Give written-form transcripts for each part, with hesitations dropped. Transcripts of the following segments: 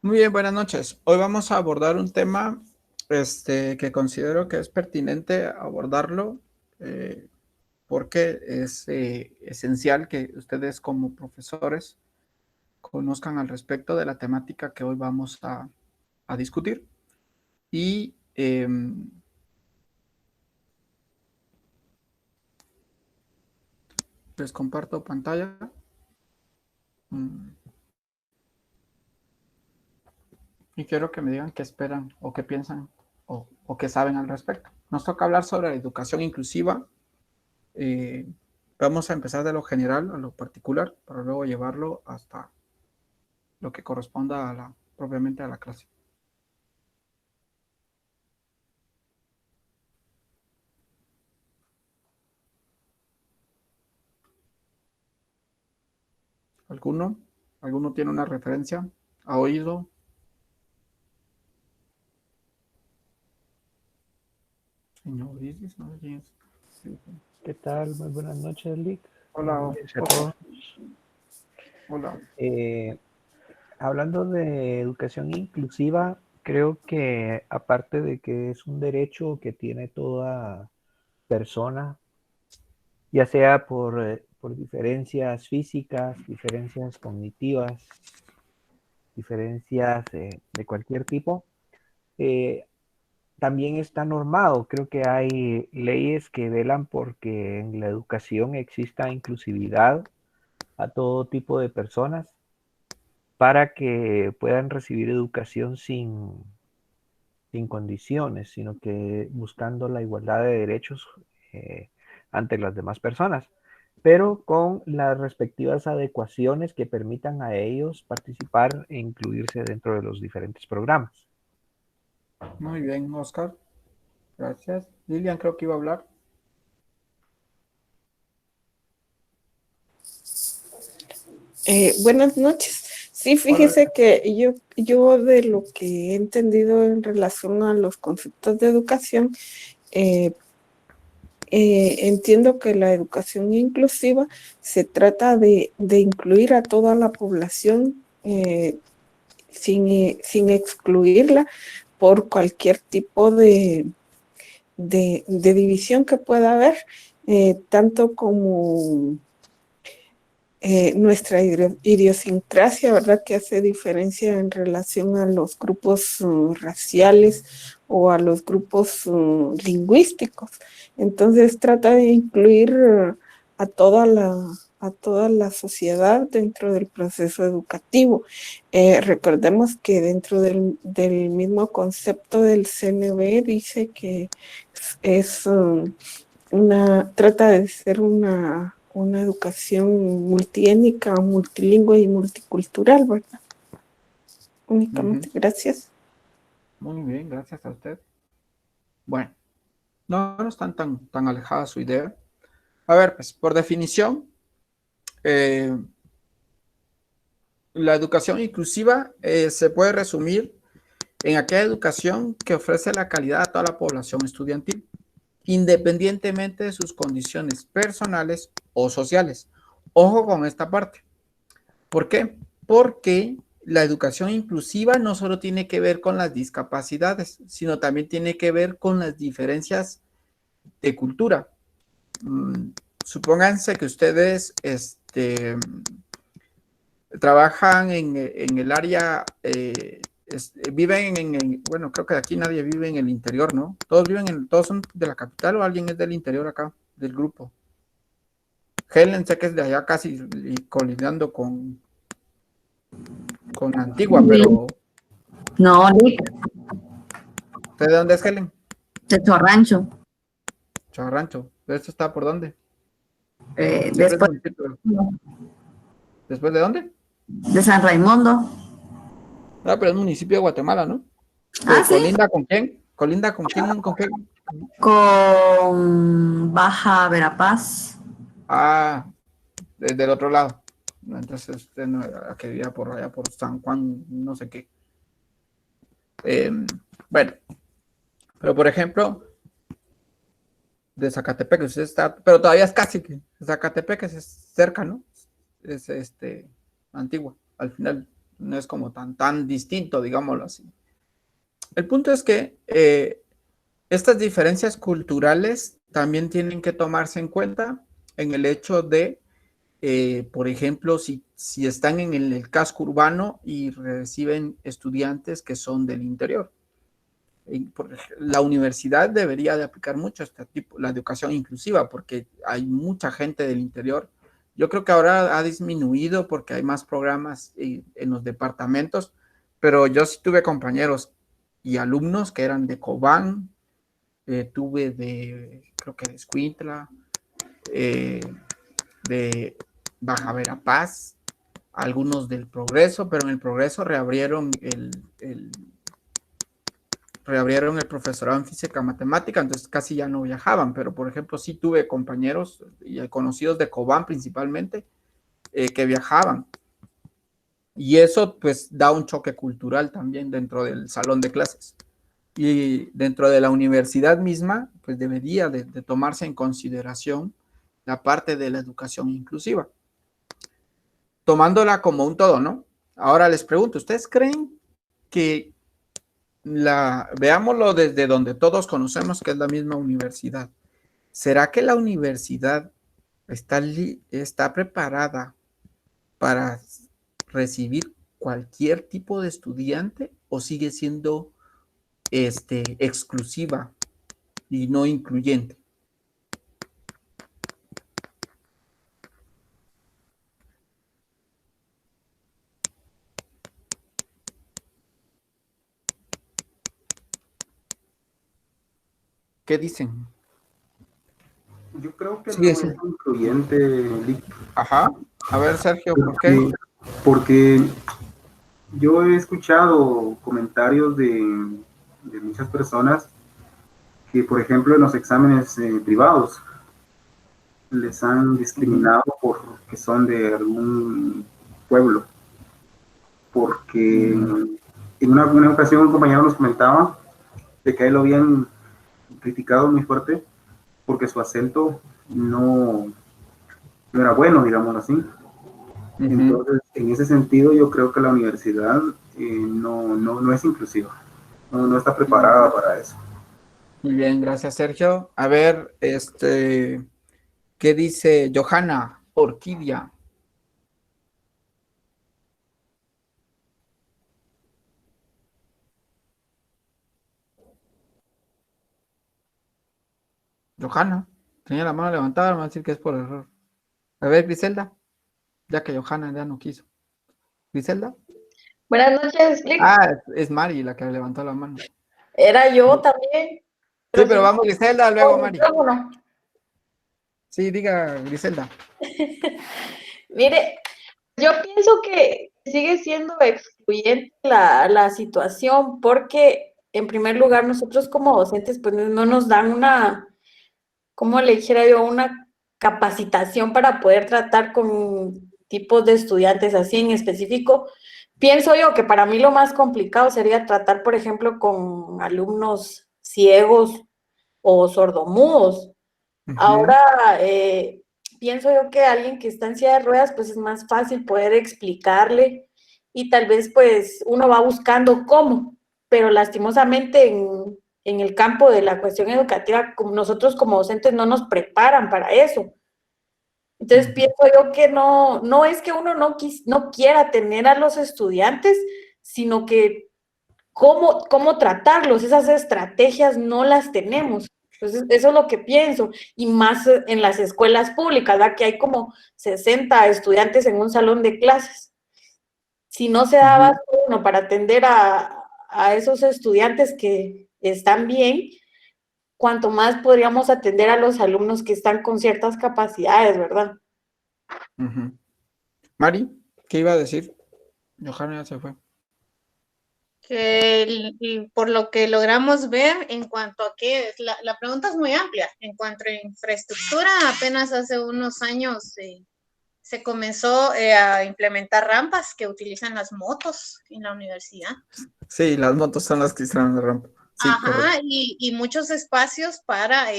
Muy bien, buenas noches. Hoy vamos a abordar un tema que considero que es pertinente abordarlo eh, porque es esencial que ustedes como profesores conozcan al respecto de la temática que hoy vamos a discutir. Y les comparto pantalla. Mm, y quiero que me digan qué esperan o qué piensan o qué saben al respecto. Nos toca hablar sobre la educación inclusiva. Eh, Vamos a empezar de lo general a lo particular para luego llevarlo hasta lo que corresponda propiamente a la clase. ¿Alguno? ¿Alguno tiene una referencia? ¿Ha oído? Señor Isis, ¿no? Sí. ¿Qué tal? Muy buenas noches, Lick. Buenas Hola, noches a Oscar. todos. Hola. Eh, Hablando de educación inclusiva, creo que aparte de que es un derecho que tiene toda persona, ya sea por diferencias físicas, diferencias cognitivas, diferencias de cualquier tipo, eh, también está normado. Creo que hay leyes que velan porque en la educación exista inclusividad a todo tipo de personas para que puedan recibir educación sin condiciones, sino que buscando la igualdad de derechos eh, ante las demás personas, pero con las respectivas adecuaciones que permitan a ellos participar e incluirse dentro de los diferentes programas. Muy bien, Oscar. Gracias. Lilian creo que iba a hablar. Buenas noches. Sí, Hola. fíjese que yo de lo que he entendido en relación a los conceptos de educación, eh, entiendo que la educación inclusiva se trata de incluir a toda la población sin excluirla por cualquier tipo de división que pueda haber, tanto como nuestra idiosincrasia, ¿verdad? Que hace diferencia en relación a los grupos raciales o a los grupos lingüísticos. Entonces trata de incluir a a toda la sociedad dentro del proceso educativo. Recordemos que dentro del mismo concepto del CNB dice que es trata de ser una educación multiétnica, multilingüe y multicultural, ¿verdad? Únicamente, Ujú. gracias. Muy bien, gracias a usted. Bueno, no están tan alejada su idea. A ver, pues por definición, eh, la educación inclusiva se puede resumir en aquella educación que ofrece la calidad a toda la población estudiantil, independientemente de sus condiciones personales o sociales. Ojo con esta parte. ¿Por qué? Porque la educación inclusiva no solo tiene que ver con las discapacidades, sino también tiene que ver con las diferencias de cultura. Supónganse que ustedes trabajan en el área, viven bueno, creo que de aquí nadie vive en el interior, ¿no? Todos son de la capital o alguien es del interior acá, del grupo. Helen sé que es de allá casi colindando con Antigua, pero No, Lick, ¿usted de dónde es Helen? de Chorrancho. Chavarrancho. ¿Esto está por dónde? Siempre es Después municipio. ¿Después de dónde? de San Raimundo. Ah, pero es municipio de Guatemala, ¿no? Ah, sí, ¿Colinda con quién? ¿Colinda con quién? ¿Con qué? con Baja Verapaz. Ah, desde el otro lado. Entonces usted no que vivía por allá por San Juan, no sé qué. Eh, bueno, pero por ejemplo, de Zacatepec, usted está, pero todavía es casi que Zacatepec es cerca, ¿no? Es Antigua, al final. no es como tan distinto, digámoslo así. El punto es que estas diferencias culturales también tienen que tomarse en cuenta en el hecho de, por ejemplo, si están en el casco urbano y reciben estudiantes que son del interior. La universidad debería de aplicar mucho este tipo, la educación inclusiva, porque hay mucha gente del interior. Yo creo que ahora ha disminuido porque hay más programas en los departamentos, pero yo sí tuve compañeros y alumnos que eran de Cobán, tuve creo que de Escuintla, de Baja Verapaz, algunos del Progreso, pero en el Progreso reabrieron el profesorado en física matemática, entonces casi ya no viajaban, pero por ejemplo sí tuve compañeros y conocidos de Cobán principalmente que viajaban. Y eso pues da un choque cultural también dentro del salón de clases. Y dentro de la universidad misma, pues debería de tomarse en consideración la parte de la educación inclusiva, tomándola como un todo, ¿no? Ahora les pregunto, ¿ustedes creen que veámoslo desde donde todos conocemos que es la misma universidad? ¿Será que la universidad está preparada para recibir cualquier tipo de estudiante o sigue siendo exclusiva y no incluyente? ¿Qué dicen? Yo creo que Sí, no sí. es incluyente, Lick, Ajá. A ver, Sergio, ¿por qué? porque yo he escuchado comentarios de muchas personas que, por ejemplo, en los exámenes privados les han discriminado porque son de algún pueblo. Porque en una ocasión un compañero nos comentaba de que a él lo habían criticado muy fuerte porque su acento no era bueno, digámoslo así. Entonces, en ese sentido, yo creo que la universidad no es inclusiva, no está preparada para eso. Muy bien, gracias, Sergio. A ver, ¿qué dice Johanna Orquídea? Johanna, tenía la mano levantada, me va a decir que es por error. A ver, Griselda, ya que Johanna ya no quiso. Griselda. Buenas noches, Lick. Ah, es Mari la que levantó la mano. Era yo también. Sí, pero si vamos Griselda, luego Mari. micrófono. Sí, diga Griselda. Mire, yo pienso que sigue siendo excluyente la situación porque, en primer lugar, nosotros como docentes, pues no nos dan una, ¿cómo le dijera yo? Una capacitación para poder tratar con tipos de estudiantes así en específico. Pienso yo que para mí lo más complicado sería tratar, por ejemplo, con alumnos ciegos o sordomudos. Ahora, pienso yo que alguien que está en silla de ruedas, pues es más fácil poder explicarle y tal vez pues uno va buscando cómo, pero lastimosamente en el campo de la cuestión educativa, como nosotros como docentes no nos preparan para eso. Entonces pienso yo que no es que uno no quiera tener a los estudiantes, sino que cómo tratarlos, esas estrategias no las tenemos. Entonces, eso es lo que pienso, y más en las escuelas públicas, ¿verdad? Que hay como 60 estudiantes en un salón de clases. Si no se daba uno para atender a esos estudiantes que están bien, cuanto más podríamos atender a los alumnos que están con ciertas capacidades, ¿verdad? Mari, ¿qué iba a decir? Johanna ya se fue. Que por lo que logramos ver en cuanto a que la pregunta es muy amplia. En cuanto a infraestructura, apenas hace unos años se comenzó a implementar rampas que utilizan las motos en la universidad. Sí, las motos son las que hicieron la rampa. Sí, ajá, y muchos espacios para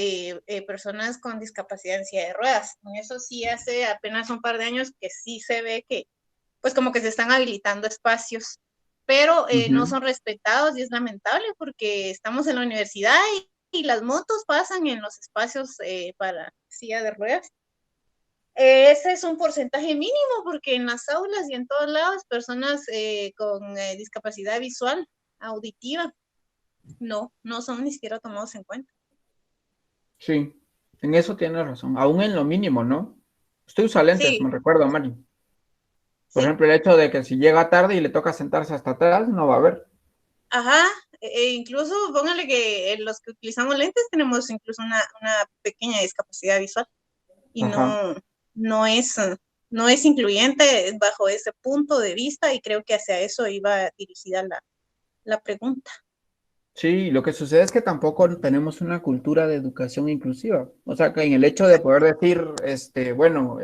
personas con discapacidad en silla de ruedas. Eso sí, hace apenas un par de años que sí se ve que pues como que se están habilitando espacios, pero no son respetados y es lamentable porque estamos en la universidad y las motos pasan en los espacios para silla de ruedas. Ese es un porcentaje mínimo porque en las aulas y en todos lados personas con discapacidad visual, auditiva, no son ni siquiera tomados en cuenta. Sí, en eso tienes razón. Aún en lo mínimo, ¿no? Usted usa lentes, Sí, me recuerdo, Mari. Por sí. ejemplo, el hecho de que si llega tarde y le toca sentarse hasta atrás, no va a ver. Ajá, incluso póngale que los que utilizamos lentes tenemos incluso una pequeña discapacidad visual y Ajá. no es incluyente bajo ese punto de vista y creo que hacia eso iba dirigida la pregunta. Sí, lo que sucede es que tampoco tenemos una cultura de educación inclusiva. O sea, que en el hecho de poder decir, bueno,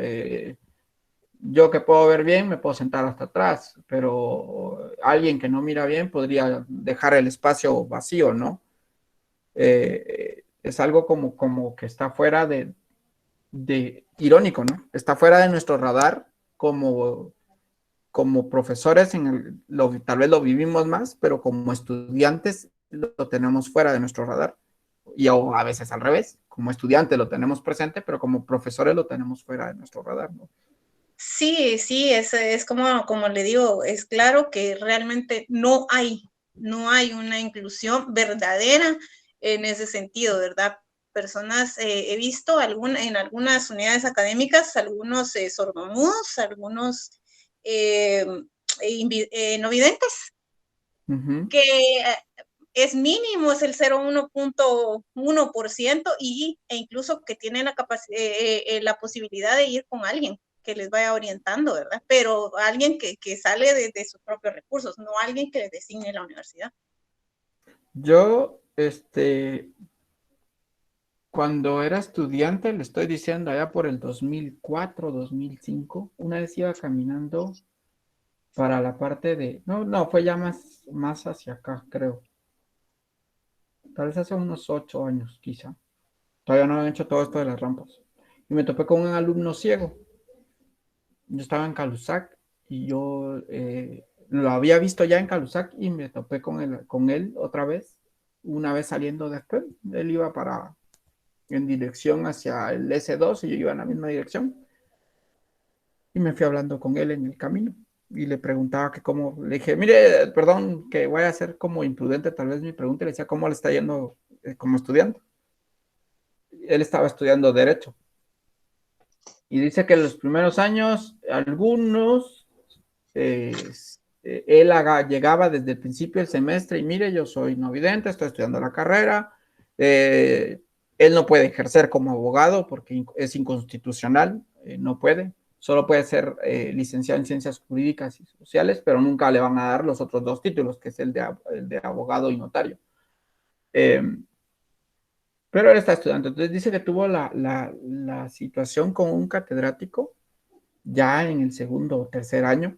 yo que puedo ver bien me puedo sentar hasta atrás, pero alguien que no mira bien podría dejar el espacio vacío, ¿no? Es algo como que está fuera de irónico, ¿no? Está fuera de nuestro radar como profesores, tal vez lo vivimos más, pero como estudiantes lo tenemos fuera de nuestro radar. Y a veces al revés, como estudiantes lo tenemos presente, pero como profesores lo tenemos fuera de nuestro radar, ¿no? Sí, sí, es como le digo, es claro que realmente no hay una inclusión verdadera en ese sentido, ¿verdad? Personas, he visto en algunas unidades académicas, algunos sordomudos, algunos no videntes, que es mínimo, es el 0,1% e incluso que tienen la posibilidad de ir con alguien que les vaya orientando, ¿verdad? Pero alguien que sale de sus propios recursos, no alguien que les designe la universidad. Yo, cuando era estudiante, le estoy diciendo, allá por el 2004, 2005, una vez iba caminando para la parte no, fue ya más hacia acá, creo. Tal vez hace unos 8 años, quizá. Todavía no habían hecho todo esto de las rampas. Y me topé con un alumno ciego. Yo estaba en Calusac y yo lo había visto ya en Calusac y me topé con él otra vez, una vez saliendo de escuela. Él iba en dirección hacia el S2 y yo iba en la misma dirección. Y me fui hablando con él en el camino y le preguntaba que cómo, le dije, mire, perdón, que voy a ser como imprudente tal vez mi pregunta, y le decía cómo le está yendo como estudiante. Él estaba estudiando Derecho. Y dice que en los primeros años, algunos, él llegaba desde el principio del semestre y mire, yo soy no vidente, estoy estudiando la carrera, él no puede ejercer como abogado porque es inconstitucional, no puede, solo puede ser licenciado en ciencias jurídicas y sociales, pero nunca le van a dar los otros dos títulos, que es el de abogado y notario. Pero él está estudiando, entonces dice que tuvo la situación con un catedrático ya en el segundo o tercer año,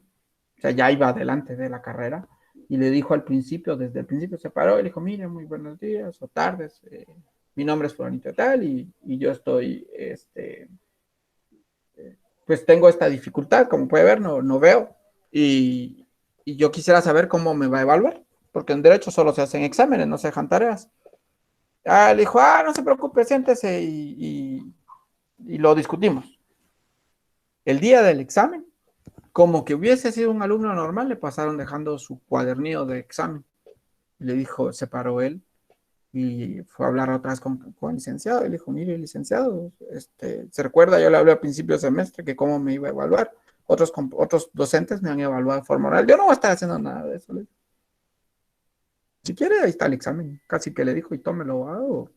o sea, ya iba adelante de la carrera, y le dijo desde el principio se paró y le dijo, mire, muy buenos días o tardes, mi nombre es Fulanito tal, y yo estoy, pues tengo esta dificultad, como puede ver, no veo, y yo quisiera saber cómo me va a evaluar, porque en derecho solo se hacen exámenes, no se dejan tareas. Le dijo, no se preocupe, siéntese y lo discutimos. El día del examen, como que hubiese sido un alumno normal, le pasaron dejando su cuadernillo de examen. Le dijo, se paró él y fue a hablar otra vez con el licenciado. Y le dijo, mire, licenciado, se recuerda, yo le hablé al principio del semestre que cómo me iba a evaluar. Otros docentes me han evaluado de forma oral. Yo no voy a estar haciendo nada de eso. Si quiere, ahí está el examen. Casi que le dijo, y tómelo, o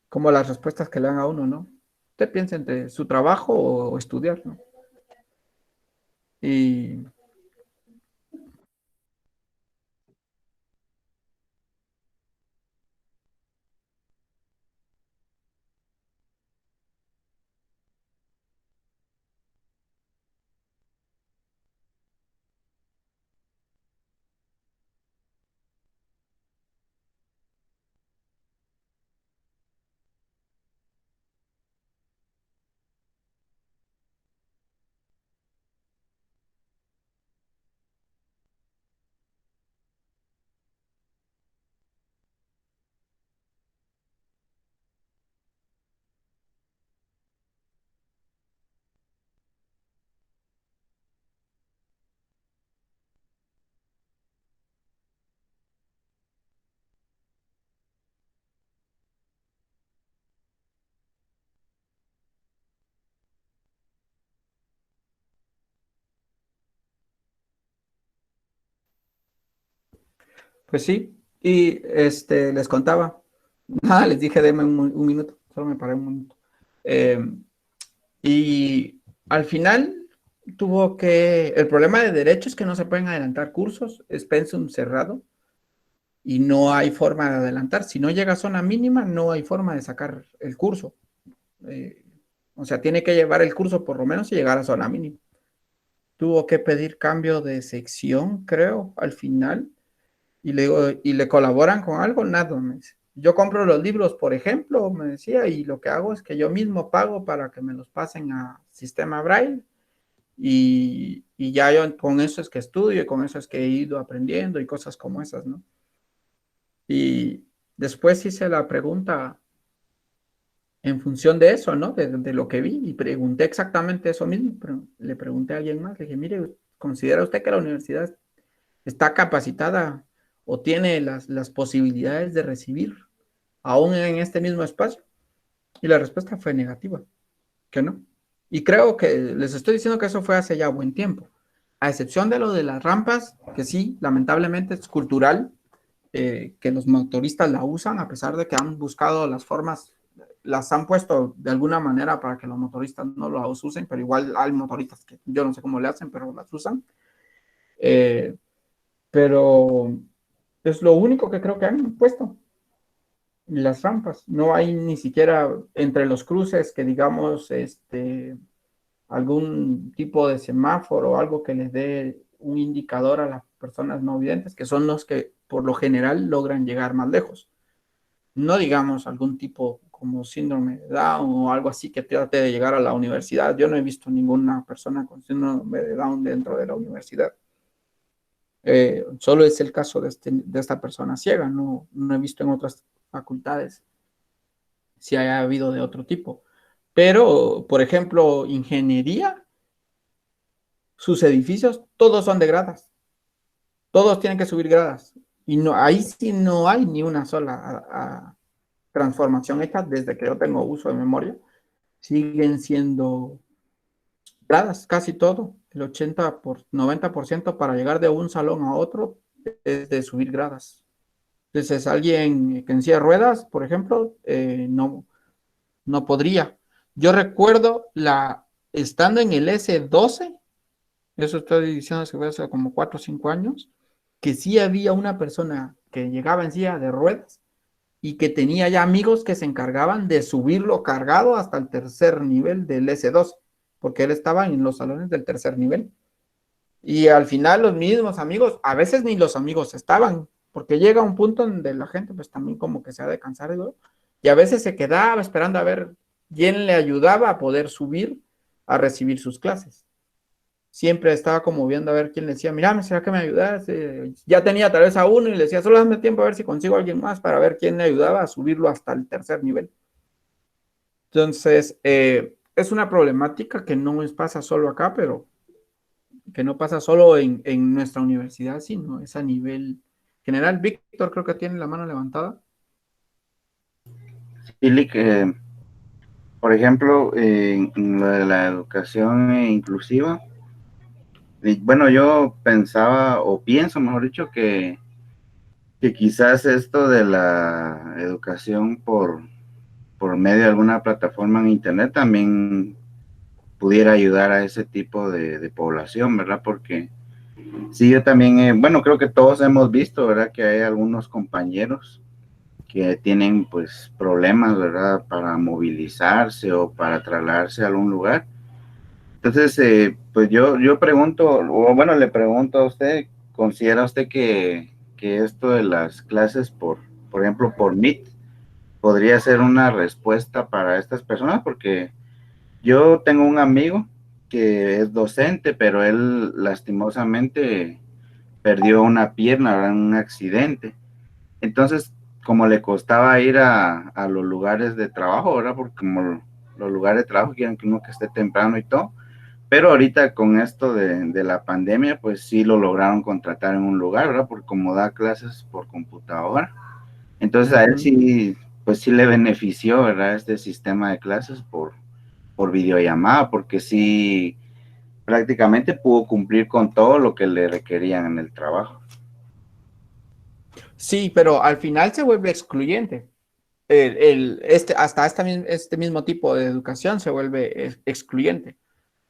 como las respuestas que le dan a uno, ¿no? Usted piensa entre su trabajo o estudiar, ¿no? Y Pues sí, y les contaba, nada, les dije, denme un minuto, solo me paré un minuto. Y al final el problema de derecho es que no se pueden adelantar cursos, es pensum cerrado y no hay forma de adelantar. Si no llega a zona mínima, no hay forma de sacar el curso. O sea, tiene que llevar el curso por lo menos y llegar a zona mínima. Tuvo que pedir cambio de sección, creo, al final. Y le digo, ¿y le colaboran con algo? Nada, me dice. Yo compro los libros, por ejemplo, me decía, y lo que hago es que yo mismo pago para que me los pasen a sistema Braille. Y ya yo con eso es que estudio y con eso es que he ido aprendiendo y cosas como esas, ¿no? Y después hice la pregunta en función de eso, ¿no? De lo que vi y pregunté exactamente eso mismo, pero le pregunté a alguien más, le dije, mire, ¿considera usted que la universidad está capacitada o tiene las posibilidades de recibir aún en este mismo espacio? Y la respuesta fue negativa, que no. Y creo que les estoy diciendo que eso fue hace ya buen tiempo, a excepción de lo de las rampas, que sí, lamentablemente es cultural, que los motoristas la usan, a pesar de que han buscado las formas, las han puesto de alguna manera para que los motoristas no las usen, pero igual hay motoristas que yo no sé cómo le hacen, pero las usan. Pero es lo único que creo que han puesto, las rampas. No hay ni siquiera entre los cruces que digamos, algún tipo de semáforo o algo que les dé un indicador a las personas no videntes, que son los que por lo general logran llegar más lejos. No digamos algún tipo como síndrome de Down o algo así que trate de llegar a la universidad. Yo no he visto ninguna persona con síndrome de Down dentro de la universidad. Solo es el caso de esta persona ciega, no he visto en otras facultades si haya habido de otro tipo. Pero, por ejemplo, ingeniería, sus edificios, todos son de gradas. Todos tienen que subir gradas. Y no, ahí sí no hay ni una sola transformación hecha desde que yo tengo uso de memoria. Siguen siendo gradas, casi todo. El 90% para llegar de un salón a otro es de subir gradas. Entonces, alguien que en silla de ruedas, por ejemplo, no podría. Yo recuerdo estando en el S12, eso estoy diciendo que fue hace como 4 o 5 años, que sí había una persona que llegaba en silla de ruedas y que tenía ya amigos que se encargaban de subirlo cargado hasta el tercer nivel del S12, porque él estaba en los salones del tercer nivel. Y al final los mismos amigos, a veces ni los amigos estaban, porque llega un punto donde la gente pues también como que se ha de cansar, ¿no? Y a veces se quedaba esperando a ver quién le ayudaba a poder subir a recibir sus clases. Siempre estaba como viendo a ver quién le decía, mira, ¿será que me ayudas? Ya tenía tal vez a uno y le decía, solo dame tiempo a ver si consigo a alguien más para ver quién le ayudaba a subirlo hasta el tercer nivel. Entonces, es una problemática que no pasa solo acá, pero que no pasa solo en nuestra universidad, sino es a nivel general. Víctor creo que tiene la mano levantada. Ili, que, por ejemplo, en lo de la educación inclusiva, bueno, yo pensaba, o pienso, mejor dicho, que quizás esto de la educación por medio de alguna plataforma en internet también pudiera ayudar a ese tipo de población, ¿verdad? Porque sí, yo también, bueno, creo que todos hemos visto, ¿verdad? Que hay algunos compañeros que tienen pues problemas, ¿verdad? Para movilizarse o para trasladarse a algún lugar. Entonces, pues yo pregunto, o bueno, le pregunto a usted, ¿considera usted que esto de las clases por ejemplo, por Meet, podría ser una respuesta para estas personas? Porque yo tengo un amigo que es docente, pero él lastimosamente perdió una pierna, ¿verdad? En un accidente. Entonces, como le costaba ir a los lugares de trabajo, ¿verdad? Porque como los lugares de trabajo quieren que uno que esté temprano y todo, pero ahorita con esto de la pandemia, pues sí lo lograron contratar en un lugar, ¿verdad? Porque como da clases por computadora, entonces a él sí, pues sí le benefició, ¿verdad? Este sistema de clases por videollamada, porque sí prácticamente pudo cumplir con todo lo que le requerían en el trabajo. Sí, pero al final se vuelve excluyente. Hasta este mismo tipo de educación se vuelve excluyente,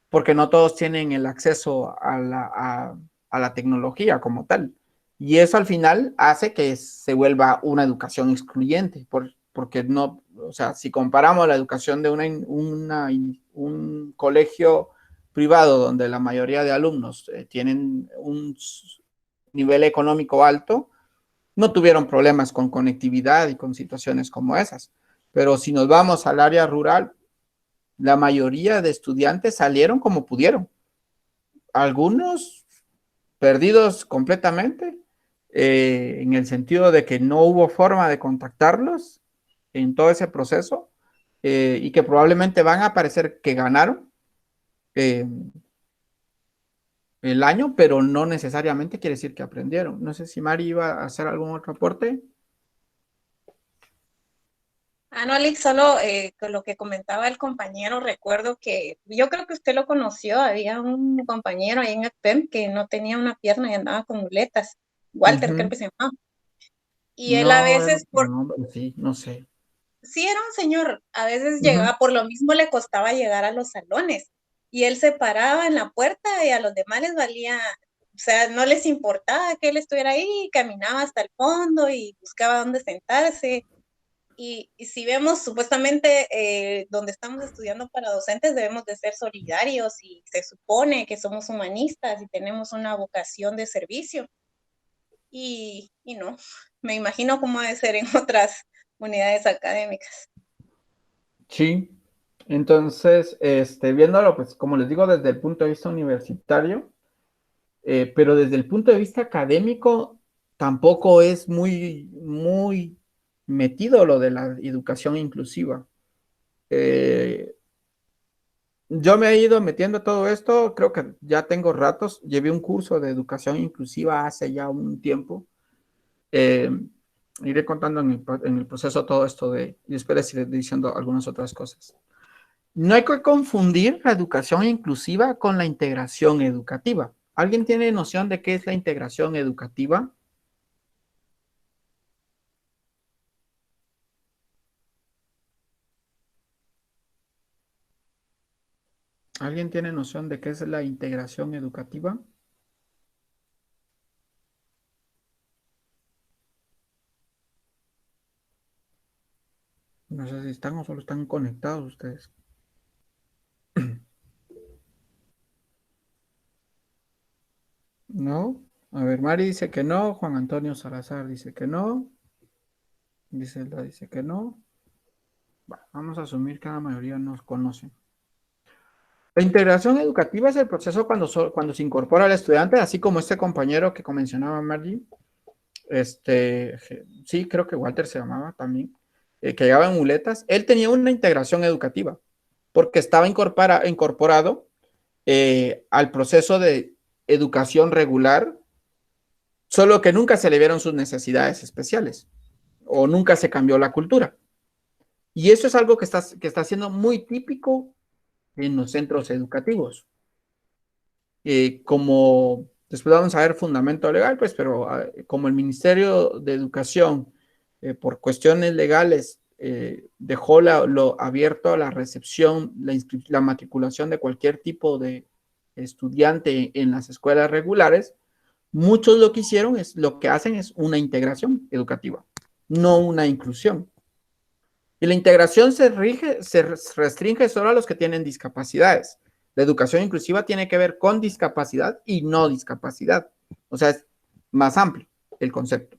porque no todos tienen el acceso a la tecnología como tal. Y eso al final hace que se vuelva una educación excluyente, porque no, o sea, si comparamos la educación de un colegio privado donde la mayoría de alumnos tienen un nivel económico alto, no tuvieron problemas con conectividad y con situaciones como esas. Pero si nos vamos al área rural, la mayoría de estudiantes salieron como pudieron. Algunos perdidos completamente, en el sentido de que no hubo forma de contactarlos en todo ese proceso, y que probablemente van a parecer que ganaron eh, el año, pero no necesariamente quiere decir que aprendieron. No sé si Mari iba a hacer algún otro aporte. No, Alex, solo con lo que comentaba el compañero, recuerdo que yo creo que usted lo conoció, había un compañero ahí en el PEM que no tenía una pierna y andaba con muletas, Walter creo que se llamaba, y él a No, veces, no, sí, no sé. sí era un señor, a veces Ujú. llegaba, por lo mismo le costaba llegar a los salones, y él se paraba en la puerta y a los demás les valía, o sea, no les importaba que él estuviera ahí, caminaba hasta el fondo y buscaba dónde sentarse. Y si vemos supuestamente donde estamos estudiando para docentes debemos de ser solidarios y se supone que somos humanistas y tenemos una vocación de servicio y no, me imagino cómo debe ser en otras unidades académicas. Sí, entonces, viéndolo, pues como les digo, desde el punto de vista universitario, pero desde el punto de vista académico, tampoco es muy metido lo de la educación inclusiva. Yo me he ido metiendo todo esto, creo que ya tengo ratos, llevé un curso de educación inclusiva hace ya un tiempo. Eh, Iré contando en el proceso todo esto y después les iré diciendo algunas otras cosas. No hay que confundir la educación inclusiva con la integración educativa. ¿Alguien tiene noción de qué es la integración educativa? ¿Alguien tiene noción de qué es la integración educativa? No sé si están o solo están conectados ustedes. ¿No? A ver, Mari dice que no, Juan Antonio Salazar dice que no, Gisela dice que no. Bueno, vamos a asumir que la mayoría nos conocen. La integración educativa es el proceso cuando se incorpora al estudiante, así como este compañero que mencionaba Margie, sí, creo que Walter se llamaba también, que llegaba en muletas. Él tenía una integración educativa porque estaba incorporado al proceso de educación regular, solo que nunca se le vieron sus necesidades especiales o nunca se cambió la cultura. Y eso es algo que está siendo muy típico en los centros educativos. Como después vamos a ver fundamento legal, pues, pero como el Ministerio de Educación, por cuestiones legales, dejó lo abierto a la recepción, la matriculación de cualquier tipo de estudiante en las escuelas regulares, muchos lo que hacen es una integración educativa, no una inclusión. Y la integración se restringe solo a los que tienen discapacidades. La educación inclusiva tiene que ver con discapacidad y no discapacidad. O sea, es más amplio el concepto.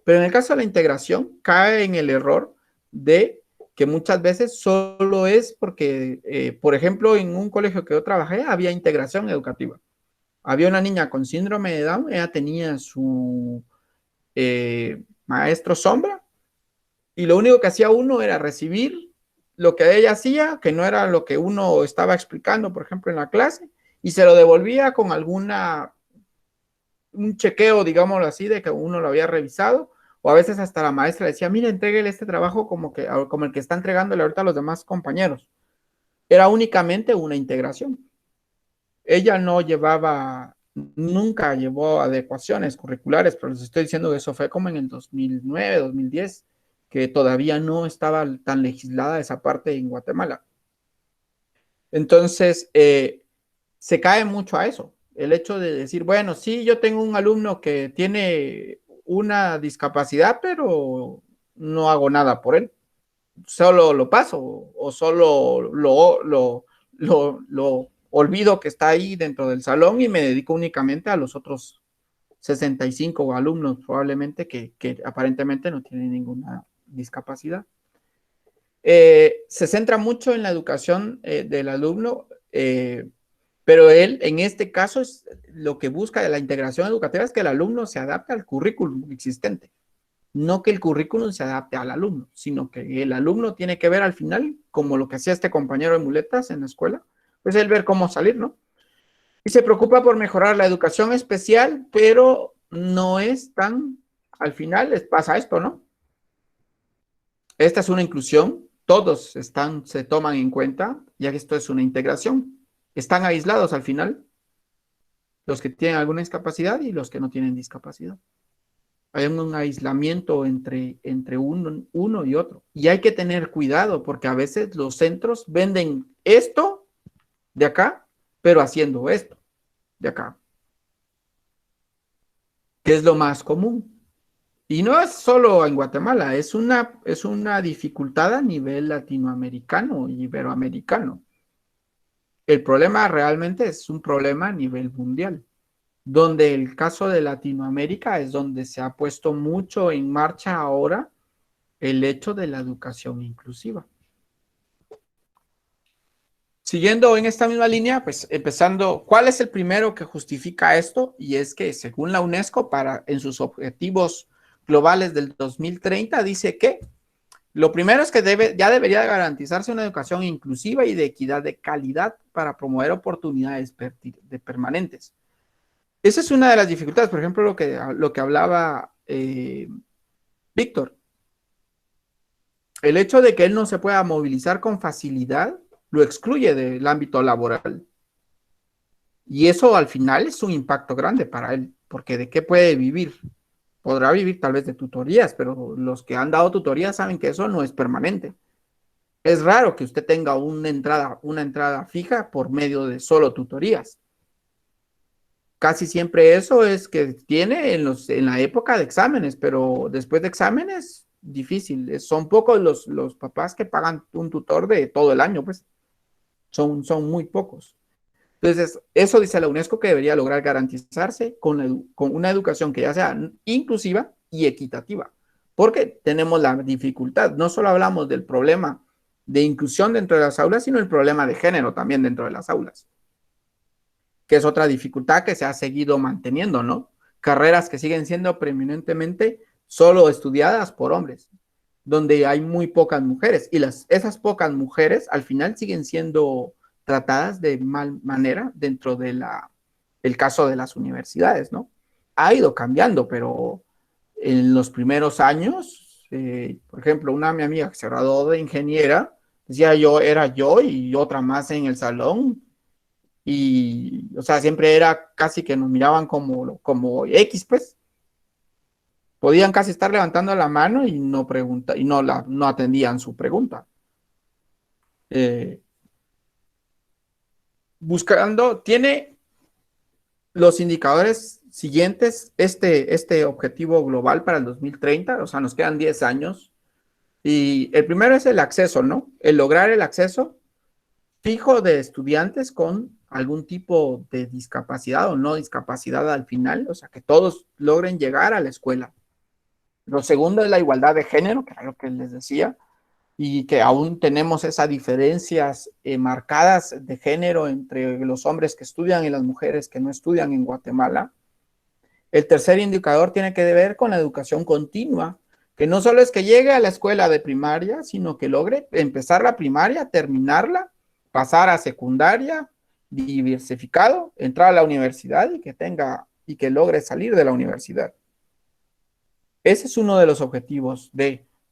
Pero en el caso de la integración, cae en el error de que muchas veces solo es porque, por ejemplo, en un colegio que yo trabajé, había integración educativa. Había una niña con síndrome de Down, ella tenía su maestro sombra, y lo único que hacía uno era recibir lo que ella hacía, que no era lo que uno estaba explicando, por ejemplo, en la clase, y se lo devolvía con un chequeo, digámoslo así, de que uno lo había revisado, o a veces hasta la maestra decía, mira, entréguele este trabajo como el que está entregándole ahorita a los demás compañeros. Era únicamente una integración. Ella no llevaba nunca llevó adecuaciones curriculares, pero les estoy diciendo que eso fue como en el 2009, 2010, que todavía no estaba tan legislada esa parte en Guatemala. Entonces, se cae mucho a eso. El hecho de decir, bueno, sí, yo tengo un alumno que tiene una discapacidad, pero no hago nada por él. Solo lo paso o solo lo olvido que está ahí dentro del salón y me dedico únicamente a los otros 65 alumnos probablemente que aparentemente no tienen ninguna discapacidad. Se centra mucho en la educación del alumno, pero él en este caso es lo que busca de la integración educativa es que el alumno se adapte al currículum existente. No que el currículum se adapte al alumno, sino que el alumno tiene que ver al final, como lo que hacía este compañero de muletas en la escuela, pues él ver cómo salir, ¿no? Y se preocupa por mejorar la educación especial, pero no es tan, al final les pasa esto, ¿no? Esta es una inclusión, todos se toman en cuenta, ya que esto es una integración. Están aislados al final, los que tienen alguna discapacidad y los que no tienen discapacidad. Hay un aislamiento entre uno y otro. Y hay que tener cuidado porque a veces los centros venden esto de acá, pero haciendo esto de acá, que es lo más común. Y no es solo en Guatemala, es una dificultad a nivel latinoamericano y iberoamericano. El problema realmente es un problema a nivel mundial, donde el caso de Latinoamérica es donde se ha puesto mucho en marcha ahora el hecho de la educación inclusiva. Siguiendo en esta misma línea, pues empezando, ¿cuál es el primero que justifica esto? Y es que según la UNESCO, en sus objetivos globales del 2030, dice que lo primero es que ya debería garantizarse una educación inclusiva y de equidad de calidad para promover oportunidades permanentes. Esa es una de las dificultades, por ejemplo, lo que hablaba Víctor. El hecho de que él no se pueda movilizar con facilidad lo excluye del ámbito laboral. Y eso al final es un impacto grande para él, porque ¿de qué puede vivir? Podrá vivir tal vez de tutorías, pero los que han dado tutorías saben que eso no es permanente. Es raro que usted tenga una entrada fija por medio de solo tutorías. Casi siempre eso es que tiene en la época de exámenes, pero después de exámenes, difícil. Son pocos los papás que pagan un tutor de todo el año, pues. Son muy pocos. Entonces, eso dice la UNESCO que debería lograr garantizarse con una educación que ya sea inclusiva y equitativa, porque tenemos la dificultad. No solo hablamos del problema de inclusión dentro de las aulas, sino el problema de género también dentro de las aulas, que es otra dificultad que se ha seguido manteniendo, ¿no? Carreras que siguen siendo preeminentemente solo estudiadas por hombres, donde hay muy pocas mujeres, y esas pocas mujeres al final siguen siendo tratadas de mal manera dentro de el caso de las universidades, ¿no? Ha ido cambiando, pero en los primeros años, por ejemplo, mi amiga que se graduó de ingeniera, decía era yo y otra más en el salón, y, o sea, siempre era casi que nos miraban como X, pues. Podían casi estar levantando la mano y no atendían su pregunta. Tiene los indicadores siguientes, este objetivo global para el 2030, o sea, nos quedan 10 años. Y el primero es el acceso, ¿no? El lograr el acceso fijo de estudiantes con algún tipo de discapacidad o no discapacidad al final, o sea, que todos logren llegar a la escuela. Lo segundo es la igualdad de género, que era lo que les decía, y que aún tenemos esas diferencias marcadas de género entre los hombres que estudian y las mujeres que no estudian en Guatemala. El tercer indicador tiene que ver con la educación continua, que no solo es que llegue a la escuela de primaria, sino que logre empezar la primaria, terminarla, pasar a secundaria, diversificado, entrar a la universidad y que logre salir de la universidad. Ese es uno de los objetivos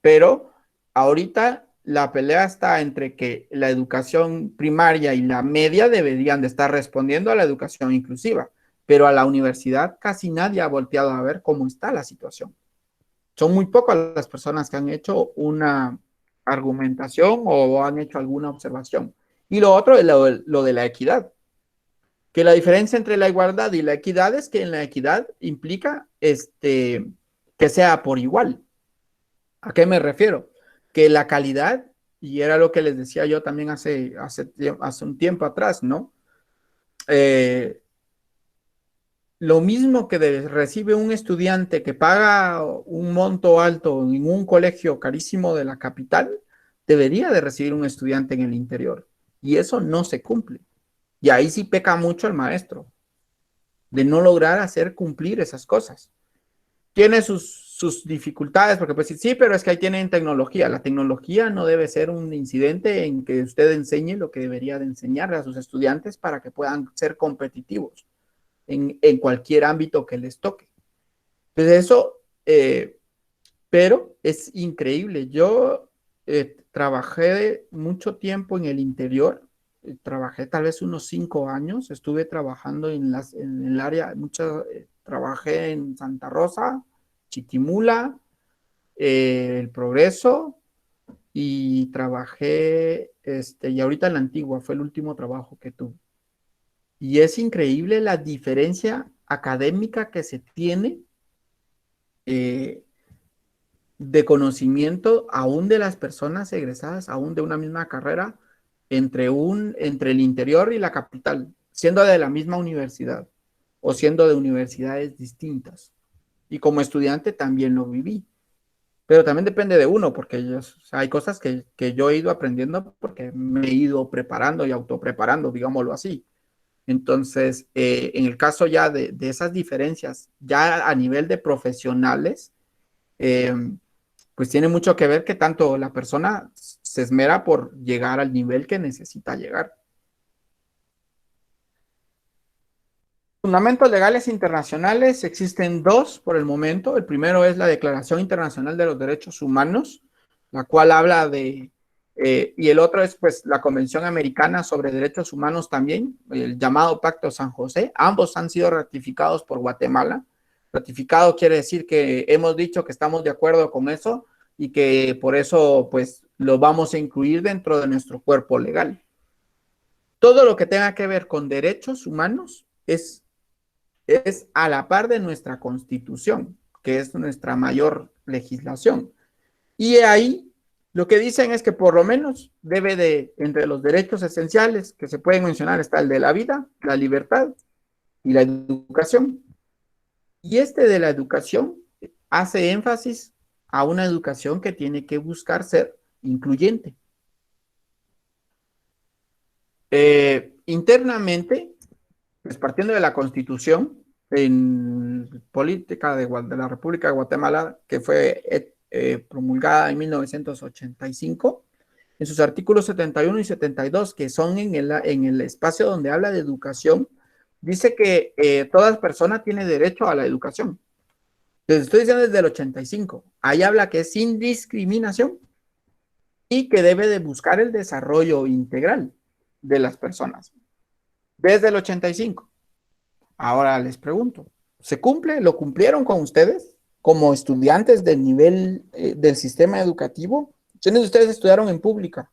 pero ahorita la pelea está entre que la educación primaria y la media deberían de estar respondiendo a la educación inclusiva. pero a la universidad casi nadie ha volteado a ver cómo está la situación. Son muy pocas las personas que han hecho una argumentación o han hecho alguna observación. Y lo otro es lo de la equidad, que la diferencia entre la igualdad y la equidad es que en la equidad implica que sea por igual. ¿A qué me refiero? Que la calidad, y era lo que les decía yo también hace un tiempo atrás, ¿no? Lo mismo que recibe un estudiante que paga un monto alto en un colegio carísimo de la capital, debería de recibir un estudiante en el interior. Y eso no se cumple. Y ahí sí peca mucho el maestro, de no lograr hacer cumplir esas cosas. Tiene sus dificultades, porque pues sí, pero es que ahí tienen tecnología. La tecnología no debe ser un incidente en que usted enseñe lo que debería de enseñarle a sus estudiantes para que puedan ser competitivos en cualquier ámbito que les toque. Pues eso, pero es increíble. Yo trabajé mucho tiempo en el interior, trabajé tal vez unos 5 años, estuve trabajando en el área, trabajé en Santa Rosa, Chiquimula, El Progreso, y trabajé, y ahorita en la Antigua, fue el último trabajo que tuve. Y es increíble la diferencia académica que se tiene de conocimiento aún de las personas egresadas, aún de una misma carrera, entre el interior y la capital, siendo de la misma universidad o siendo de universidades distintas. Y como estudiante también lo viví. Pero también depende de uno, porque hay cosas que yo he ido aprendiendo porque me he ido preparando y autopreparando, digámoslo así. Entonces, en el caso ya de esas diferencias, ya a nivel de profesionales, pues tiene mucho que ver que tanto la persona se esmera por llegar al nivel que necesita llegar. Fundamentos legales internacionales, existen 2 por el momento. El primero es la Declaración Internacional de los Derechos Humanos, la cual habla de, y el otro es pues la Convención Americana sobre Derechos Humanos también, el llamado Pacto San José. Ambos han sido ratificados por Guatemala. Ratificado quiere decir que hemos dicho que estamos de acuerdo con eso y que por eso pues lo vamos a incluir dentro de nuestro cuerpo legal. Todo lo que tenga que ver con derechos humanos es a la par de nuestra Constitución, que es nuestra mayor legislación. Y ahí lo que dicen es que por lo menos debe de, entre los derechos esenciales que se pueden mencionar, está el de la vida, la libertad y la educación. Y de la educación hace énfasis a una educación que tiene que buscar ser incluyente. Internamente, pues partiendo de la Constitución, en política de la República de Guatemala, que fue promulgada en 1985, en sus artículos 71 y 72, que son en el espacio donde habla de educación, dice que toda persona tiene derecho a la educación. Les estoy diciendo desde el 85. Ahí habla que es sin discriminación y que debe de buscar el desarrollo integral de las personas. Desde el 85. Ahora les pregunto, ¿se cumple? ¿Lo cumplieron con ustedes como estudiantes del nivel del sistema educativo? ¿Quiénes de ustedes estudiaron en pública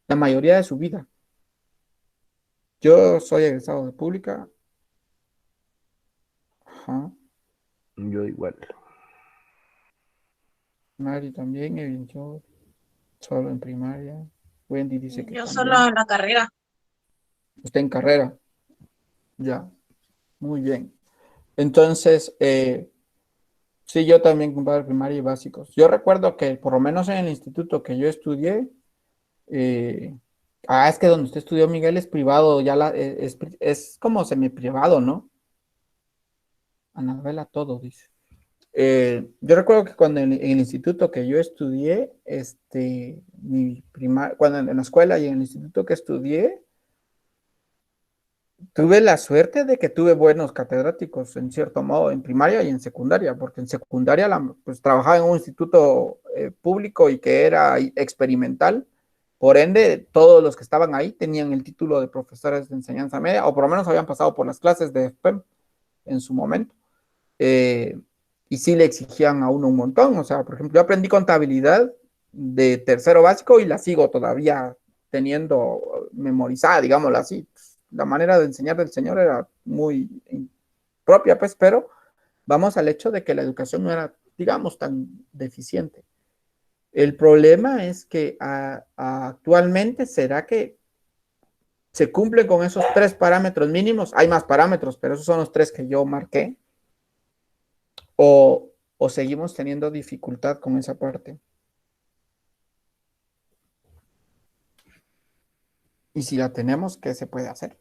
la mayoría de su vida? Yo soy egresado de pública. Ajá. Yo igual. Mari también, yo solo en primaria. Wendy dice que Yo también. solo en la carrera. Usted en carrera. Ya, muy bien. Entonces, sí, yo también compadre primaria y básicos. Yo recuerdo que por lo menos en el instituto que yo estudié, es que donde usted estudió, Miguel, es privado, ya es como semi-privado, ¿no? Anabela todo, dice. Yo recuerdo que cuando en el instituto que yo estudié, cuando en la escuela y en el instituto que estudié, tuve la suerte de que tuve buenos catedráticos, en cierto modo, en primaria y en secundaria, porque en secundaria pues, trabajaba en un instituto público y que era experimental. Por ende, todos los que estaban ahí tenían el título de profesores de enseñanza media, o por lo menos habían pasado por las clases de FPEM. en su momento. Y sí le exigían a uno un montón. O sea, por ejemplo, yo aprendí contabilidad de tercero básico y la sigo todavía teniendo memorizada, digámoslo así. La manera de enseñar del señor era muy propia, pues, pero vamos al hecho de que la educación no era, digamos, tan deficiente. El problema es que actualmente será que se cumplen con esos 3 parámetros mínimos. Hay más parámetros, pero esos son los 3 que yo marqué. O seguimos teniendo dificultad con esa parte. Y si la tenemos, ¿qué se puede hacer?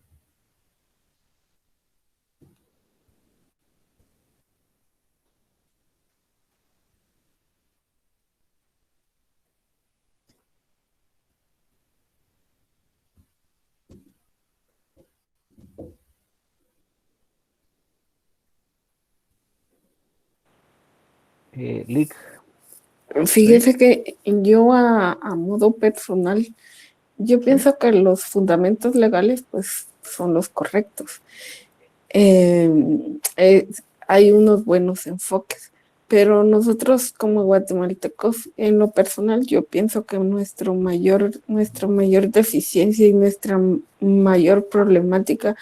Lick, Fíjese que yo a modo personal, yo pienso que los fundamentos legales pues son los correctos. Eh, eh, Hay unos buenos enfoques, pero nosotros como guatemaltecos, en lo personal, yo pienso que nuestra mayor deficiencia y nuestra mayor problemática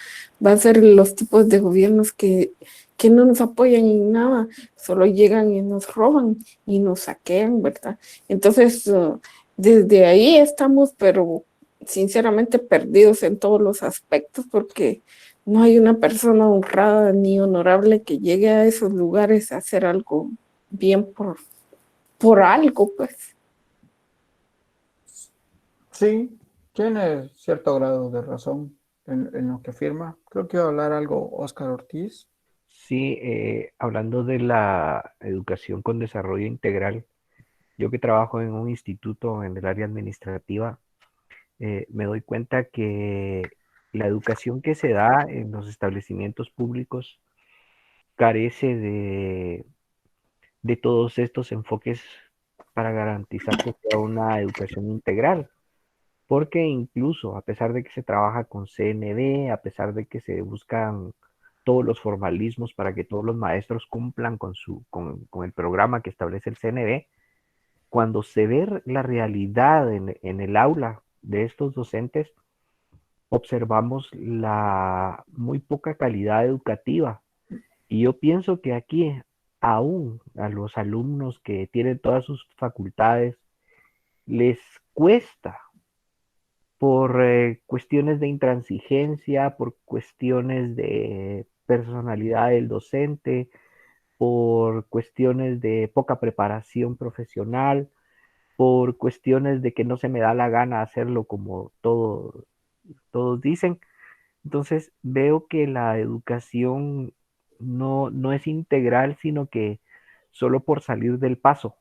va a ser los tipos de gobiernos que no nos apoyan en nada, solo llegan y nos roban y nos saquean, ¿verdad? Entonces, desde ahí estamos, pero sinceramente perdidos en todos los aspectos porque no hay una persona honrada ni honorable que llegue a esos lugares a hacer algo bien por algo, pues. Sí, tiene cierto grado de razón en lo que afirma. Creo que iba a hablar algo Óscar Ortiz. sí, hablando de la educación con desarrollo integral, yo que trabajo en un instituto en el área administrativa, me doy cuenta que la educación que se da en los establecimientos públicos carece de todos estos enfoques para garantizar que sea una educación integral. Porque incluso a pesar de que se trabaja con CNB, a pesar de que se buscan todos los formalismos para que todos los maestros cumplan con el programa que establece el CNB, cuando se ve la realidad en el aula de estos docentes, observamos la muy poca calidad educativa. Y yo pienso que aquí, aún a los alumnos que tienen todas sus facultades, les cuesta por cuestiones de intransigencia, por cuestiones de personalidad del docente, por cuestiones de poca preparación profesional, por cuestiones de que no se me da la gana hacerlo como todos dicen. Entonces veo que la educación no es integral, sino que solo por salir del paso.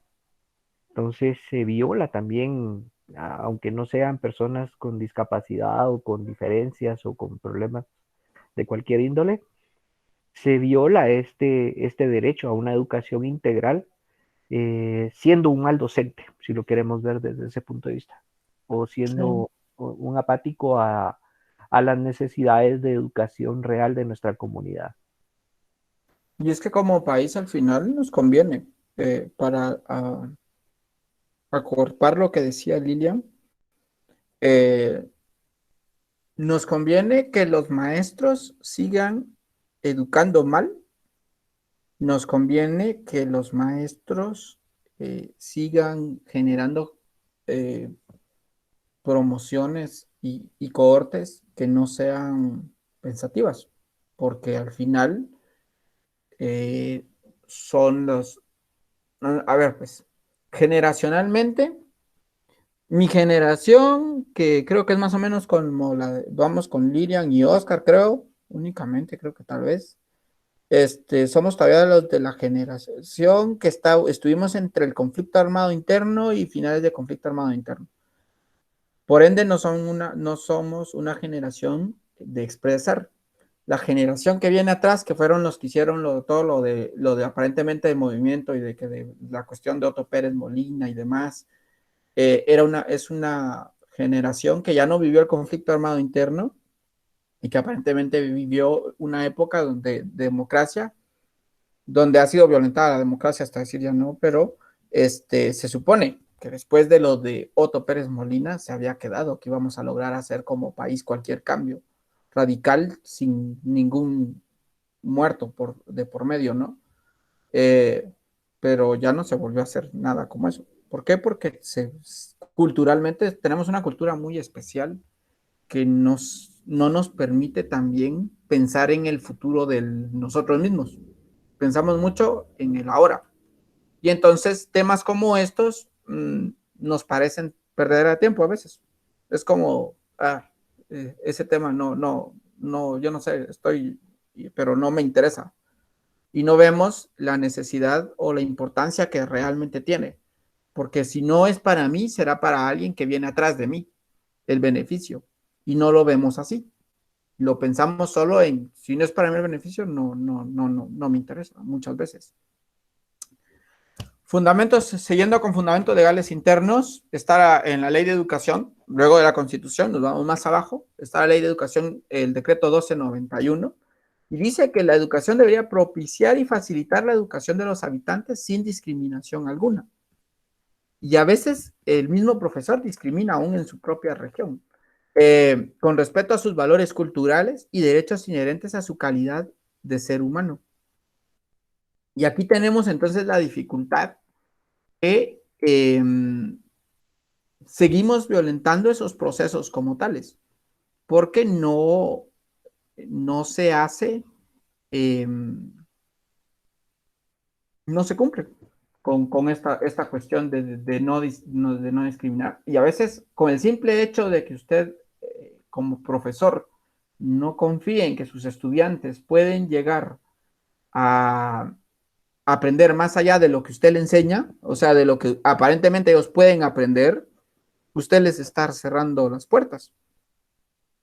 Entonces se viola también, aunque no sean personas con discapacidad o con diferencias o con problemas de cualquier índole, se viola este derecho a una educación integral, siendo un mal docente, si lo queremos ver desde ese punto de vista, o siendo un apático a las necesidades de educación real de nuestra comunidad. Y es que como país al final nos conviene para acorpar lo que decía Lilian, eh, nos conviene que los maestros sigan educando mal, nos conviene que los maestros sigan generando eh, promociones y cohortes que no sean pensativas, porque al final son los, a ver, pues, generacionalmente, mi generación, que creo que es más o menos como vamos con Lilian y Oscar, creo, únicamente, creo que tal vez, somos todavía los de la generación que estuvimos entre el conflicto armado interno y finales de conflicto armado interno. Por ende, no somos una generación de expresar. La generación que viene atrás, que fueron los que hicieron todo lo de aparentemente de movimiento y de la cuestión de Otto Pérez Molina y demás, es una generación que ya no vivió el conflicto armado interno y que aparentemente vivió una época de democracia, donde ha sido violentada la democracia, hasta decir ya no, pero se supone que después de lo de Otto Pérez Molina se había quedado que íbamos a lograr hacer como país cualquier cambio radical sin ningún muerto de por medio, ¿no? Pero ya no se volvió a hacer nada como eso. ¿Por qué? Porque culturalmente tenemos una cultura muy especial que no nos permite también pensar en el futuro de nosotros mismos. Pensamos mucho en el ahora. Y entonces temas como estos nos parecen perder el tiempo a veces. Es como, ese tema no, yo no sé, pero no me interesa. Y no vemos la necesidad o la importancia que realmente tiene. Porque si no es para mí, será para alguien que viene atrás de mí, el beneficio. Y no lo vemos así. Lo pensamos solo en, si no es para mí el beneficio, no me interesa muchas veces. Fundamentos, siguiendo con fundamentos legales internos, está en la Ley de Educación, luego de la Constitución, nos vamos más abajo, está la Ley de Educación, el decreto 1291, y dice que la educación debería propiciar y facilitar la educación de los habitantes sin discriminación alguna. Y a veces el mismo profesor discrimina aún en su propia región, con respeto a sus valores culturales y derechos inherentes a su calidad de ser humano. Y aquí tenemos entonces la dificultad que seguimos violentando esos procesos como tales, porque no se hace, no se cumple con esta cuestión de no discriminar. Y a veces, con el simple hecho de que usted, como profesor, no confíe en que sus estudiantes pueden llegar a aprender más allá de lo que usted le enseña, o sea, de lo que aparentemente ellos pueden aprender, usted les está cerrando las puertas.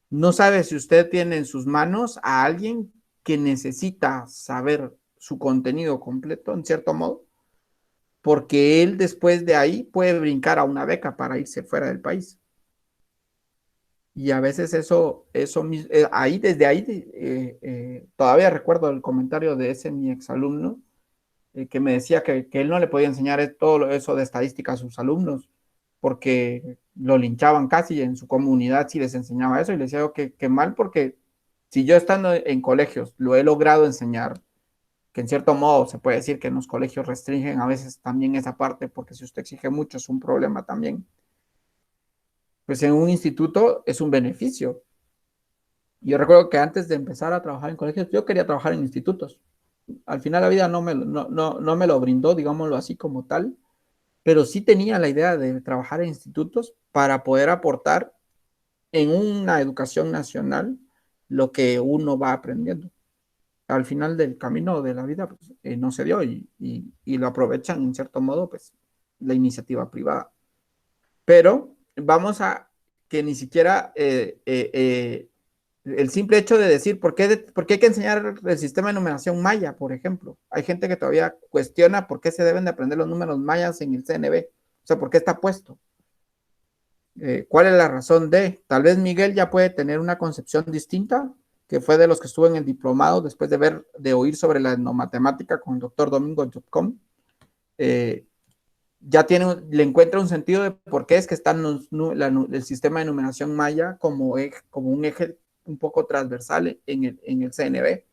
No sabe si usted tiene en sus manos a alguien que necesita saber su contenido completo, en cierto modo, porque él después de ahí puede brincar a una beca para irse fuera del país. Y a veces ahí, desde ahí, todavía recuerdo el comentario de ese mi exalumno, que me decía que él no le podía enseñar todo eso de estadística a sus alumnos, porque lo linchaban casi en su comunidad si les enseñaba eso, y le decía yo que mal, porque si yo estando en colegios lo he logrado enseñar, que en cierto modo se puede decir que en los colegios restringen a veces también esa parte, porque si usted exige mucho es un problema también, pues en un instituto es un beneficio. Yo recuerdo que antes de empezar a trabajar en colegios, yo quería trabajar en institutos. Al final la vida no me lo brindó, digámoslo así como tal, pero sí tenía la idea de trabajar en institutos para poder aportar en una educación nacional lo que uno va aprendiendo. Al final del camino de la vida pues, no se dio y lo aprovechan en cierto modo pues la iniciativa privada. Pero vamos a que ni siquiera el simple hecho de decir ¿por qué hay que enseñar el sistema de numeración maya, por ejemplo? Hay gente que todavía cuestiona por qué se deben de aprender los números mayas en el CNB, o sea, ¿por qué está puesto? ¿Cuál es la razón de? Tal vez Miguel ya puede tener una concepción distinta, que fue de los que estuvo en el diplomado después de oír sobre la etnomatemática con el doctor Domingo Jobcom. Ya le encuentra un sentido de por qué es que está el sistema de numeración maya como un eje un poco transversal en el CNB.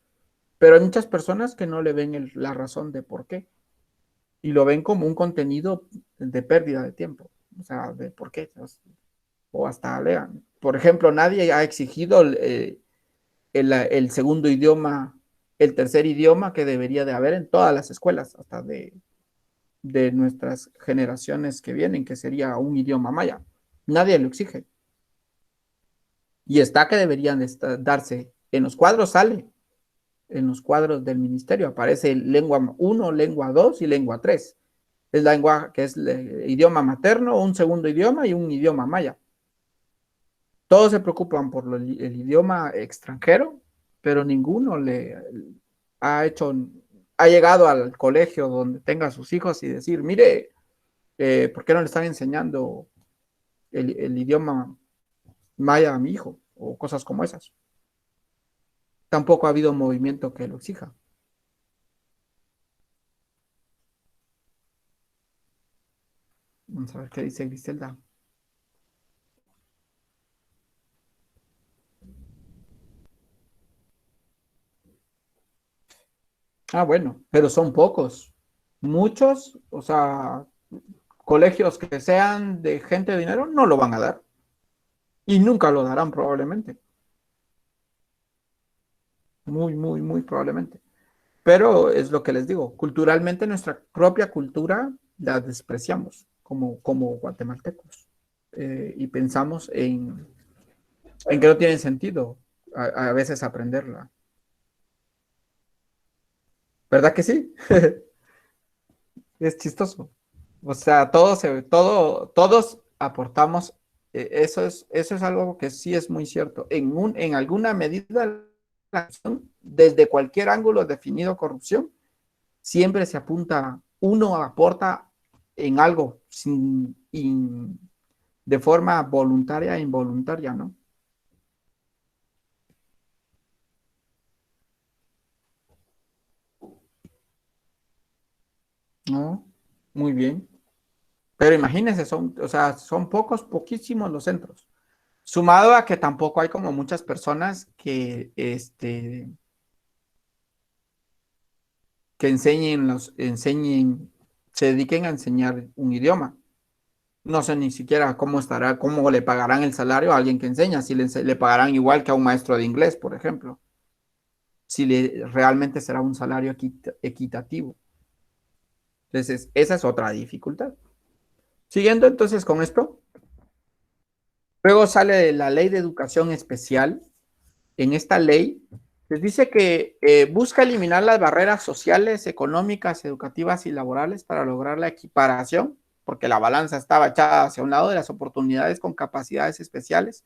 Pero hay muchas personas que no le ven la razón de por qué. Y lo ven como un contenido de pérdida de tiempo. O sea, de por qué. O hasta lean. Por ejemplo, nadie ha exigido el segundo idioma, el tercer idioma que debería de haber en todas las escuelas, hasta de nuestras generaciones que vienen, que sería un idioma maya. Nadie lo exige. Y está que deberían darse. En los cuadros sale. En los cuadros del ministerio aparece lengua 1, lengua 2 y lengua 3. Es lengua que es el idioma materno, un segundo idioma y un idioma maya. Todos se preocupan por el idioma extranjero, pero ninguno ha llegado al colegio donde tenga a sus hijos y decir, mire, ¿por qué no le están enseñando el idioma maya a mi hijo? O cosas como esas. tampoco ha habido movimiento que lo exija. Vamos a ver qué dice Griselda. Ah, bueno, pero son pocos. Muchos, o sea, colegios que sean de gente de dinero no lo van a dar. Y nunca lo darán probablemente. Muy, muy, muy probablemente. Pero es lo que les digo, culturalmente nuestra propia cultura la despreciamos como guatemaltecos. Y pensamos en que no tiene sentido a veces aprenderla. ¿Verdad que sí? Es chistoso. O sea, todos aportamos. Eso es algo que sí es muy cierto. En alguna medida, desde cualquier ángulo definido corrupción, siempre se apunta, uno aporta en algo de forma voluntaria e involuntaria, ¿no? No, muy bien. Pero imagínense, o sea, son poquísimos los centros. Sumado a que tampoco hay como muchas personas que enseñen, se dediquen a enseñar un idioma. No sé ni siquiera cómo le pagarán el salario a alguien que enseña, si le pagarán igual que a un maestro de inglés, por ejemplo, si realmente será un salario equitativo. Entonces, esa es otra dificultad. Siguiendo entonces con esto, luego sale la ley de educación especial. En esta ley les dice que busca eliminar las barreras sociales, económicas, educativas y laborales para lograr la equiparación, porque la balanza estaba echada hacia un lado de las oportunidades con capacidades especiales,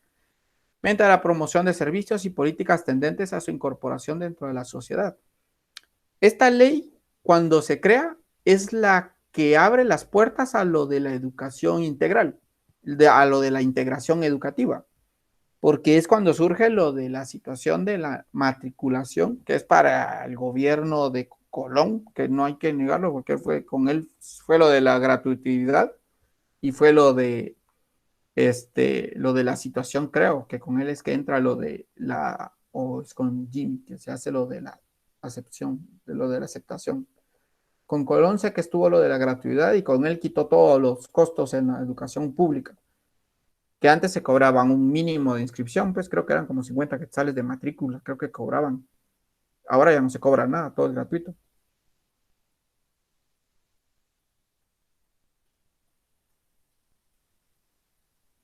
mediante la promoción de servicios y políticas tendentes a su incorporación dentro de la sociedad. Esta ley, cuando se crea, es la que abre las puertas a lo de la educación integral, a lo de la integración educativa, porque es cuando surge lo de la situación de la matriculación, que es para el gobierno de Colón, que no hay que negarlo, porque con él fue lo de la gratuidad y fue lo de la situación, creo, que con él es que entra o es con Jimmy, que se hace lo de la acepción, de lo de la aceptación. Con Colón sé que estuvo lo de la gratuidad y con él quitó todos los costos en la educación pública, que antes se cobraban un mínimo de inscripción, pues creo que eran como 50 quetzales de matrícula, creo que cobraban. Ahora ya no se cobra nada, todo es gratuito.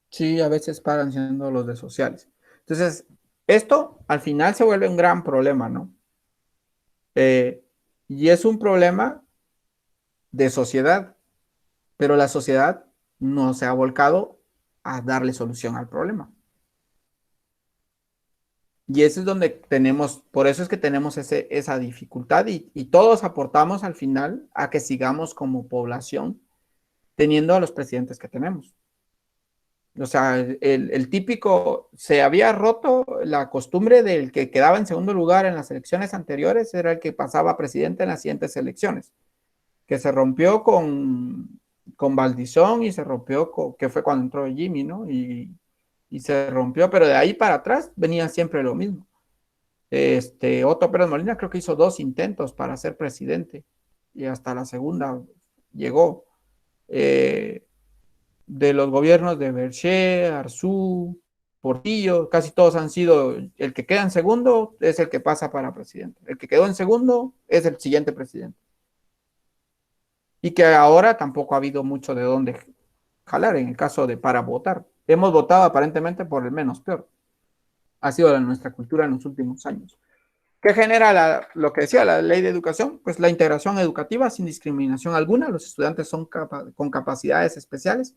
Sí, a veces pagan siendo los de sociales. Entonces, esto al final se vuelve un gran problema, ¿no? Y es un problema de sociedad, pero la sociedad no se ha volcado a darle solución al problema. Y eso es donde por eso es que tenemos esa dificultad y todos aportamos al final a que sigamos como población teniendo a los presidentes que tenemos. O sea, el típico, se había roto la costumbre del que quedaba en segundo lugar en las elecciones anteriores, era el que pasaba a presidente en las siguientes elecciones, que se rompió con Valdizón y se rompió que fue cuando entró Jimmy, ¿no? Y se rompió, pero de ahí para atrás venía siempre lo mismo. Otto Pérez Molina creo que hizo 2 intentos para ser presidente y hasta la segunda llegó. De los gobiernos de Berché, Arzú, Portillo, casi todos han sido, el que queda en segundo es el que pasa para presidente. El que quedó en segundo es el siguiente presidente. Y que ahora tampoco ha habido mucho de dónde jalar en el caso de para votar. Hemos votado aparentemente por el menos peor. Ha sido nuestra cultura en los últimos años. ¿Qué genera lo que decía la ley de educación? Pues la integración educativa sin discriminación alguna. Los estudiantes son con capacidades especiales.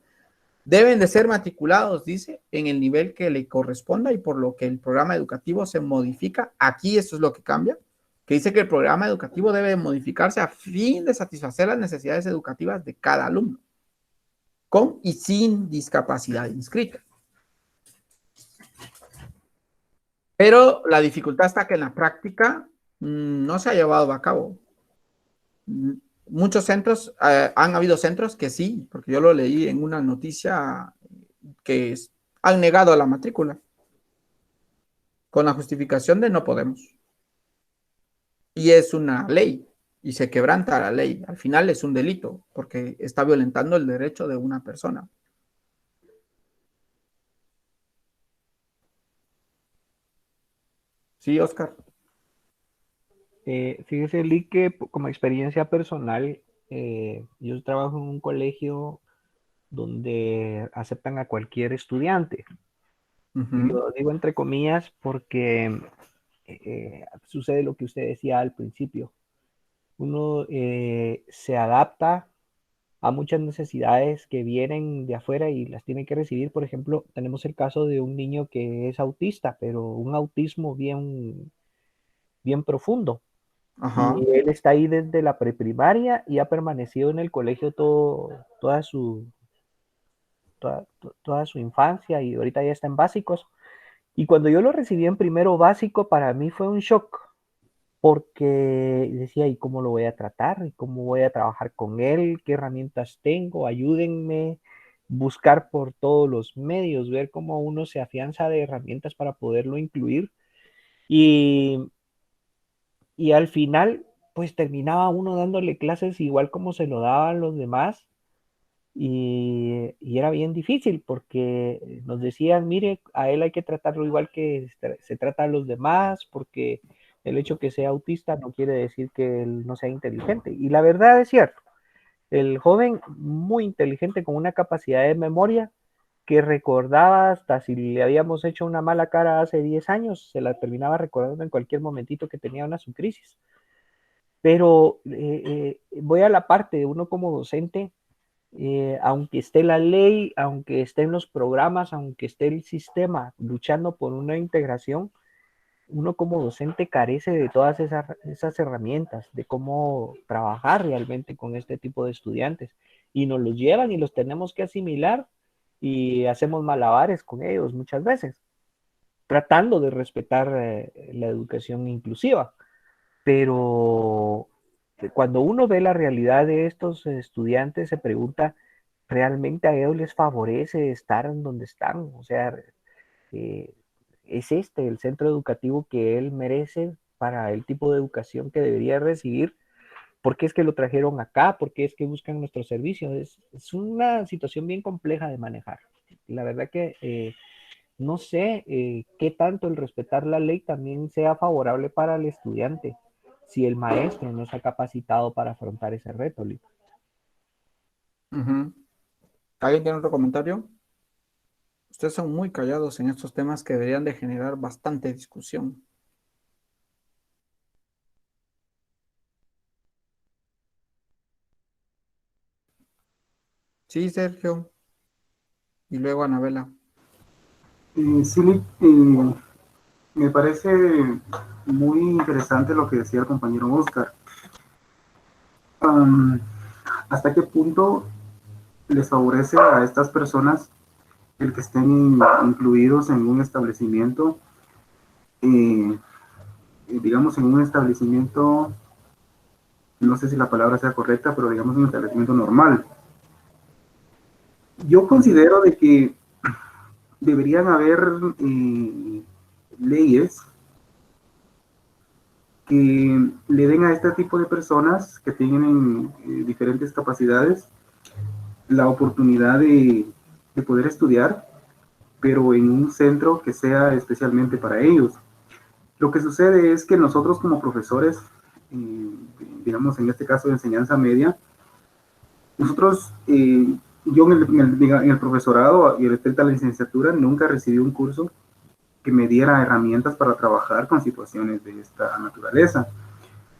Deben de ser matriculados, dice, en el nivel que le corresponda y por lo que el programa educativo se modifica. Aquí eso es lo que cambia, que dice que el programa educativo debe modificarse a fin de satisfacer las necesidades educativas de cada alumno, con y sin discapacidad inscrita. Pero la dificultad está que en la práctica no se ha llevado a cabo. Muchos centros, han habido centros que sí, porque yo lo leí en una noticia que han negado la matrícula con la justificación de no podemos. Y es una ley y se quebranta la ley. Al final es un delito porque está violentando el derecho de una persona. Sí, Oscar. Fíjese, Lee, que como experiencia personal, yo trabajo en un colegio donde aceptan a cualquier estudiante. Y lo digo entre comillas porque sucede lo que usted decía al principio. Uno se adapta a muchas necesidades que vienen de afuera y las tiene que recibir. Por ejemplo, tenemos el caso de un niño que es autista, pero un autismo bien, bien profundo. Ajá. Y él está ahí desde la preprimaria y ha permanecido en el colegio toda su infancia y ahorita ya está en básicos. Y cuando yo lo recibí en primero básico, para mí fue un shock, porque decía, ¿y cómo lo voy a tratar? ¿Y cómo voy a trabajar con él? ¿Qué herramientas tengo? Ayúdenme, buscar por todos los medios, ver cómo uno se afianza de herramientas para poderlo incluir. Y al final, pues terminaba uno dándole clases igual como se lo daban los demás. Y era bien difícil porque nos decían, mire, a él hay que tratarlo igual que se trata a los demás, porque el hecho que sea autista no quiere decir que él no sea inteligente. Y la verdad es cierto, el joven muy inteligente con una capacidad de memoria que recordaba hasta si le habíamos hecho una mala cara hace 10 años, se la terminaba recordando en cualquier momentito que tenía una su crisis. Pero voy a la parte de uno como docente. Aunque esté la ley, aunque estén los programas, aunque esté el sistema luchando por una integración, uno como docente carece de todas esas herramientas, de cómo trabajar realmente con este tipo de estudiantes. Y nos los llevan y los tenemos que asimilar y hacemos malabares con ellos muchas veces, tratando de respetar la educación inclusiva. Pero cuando uno ve la realidad de estos estudiantes, se pregunta, ¿realmente a ellos les favorece estar en donde están? O sea, eh, ¿es este el centro educativo que él merece para el tipo de educación que debería recibir? ¿Por qué es que lo trajeron acá? ¿Por qué es que buscan nuestro servicio? Es una situación bien compleja de manejar. La verdad que no sé qué tanto el respetar la ley también sea favorable para el estudiante, si el maestro no está capacitado para afrontar ese reto, Lee. ¿Alguien tiene otro comentario? Ustedes son muy callados en estos temas que deberían de generar bastante discusión. Sí, Sergio. Y luego Anabela. Sí, me parece muy interesante lo que decía el compañero Oscar. ¿Hasta qué punto les favorece a estas personas el que estén incluidos en un establecimiento, digamos en un establecimiento, no sé si la palabra sea correcta, pero digamos un establecimiento normal? Yo considero de que deberían haber leyes que le den a este tipo de personas que tienen diferentes capacidades la oportunidad de poder estudiar, pero en un centro que sea especialmente para ellos. Lo que sucede es que nosotros como profesores, digamos en este caso de enseñanza media, nosotros, yo en el profesorado y respecto a la licenciatura, nunca recibí un curso que me diera herramientas para trabajar con situaciones de esta naturaleza.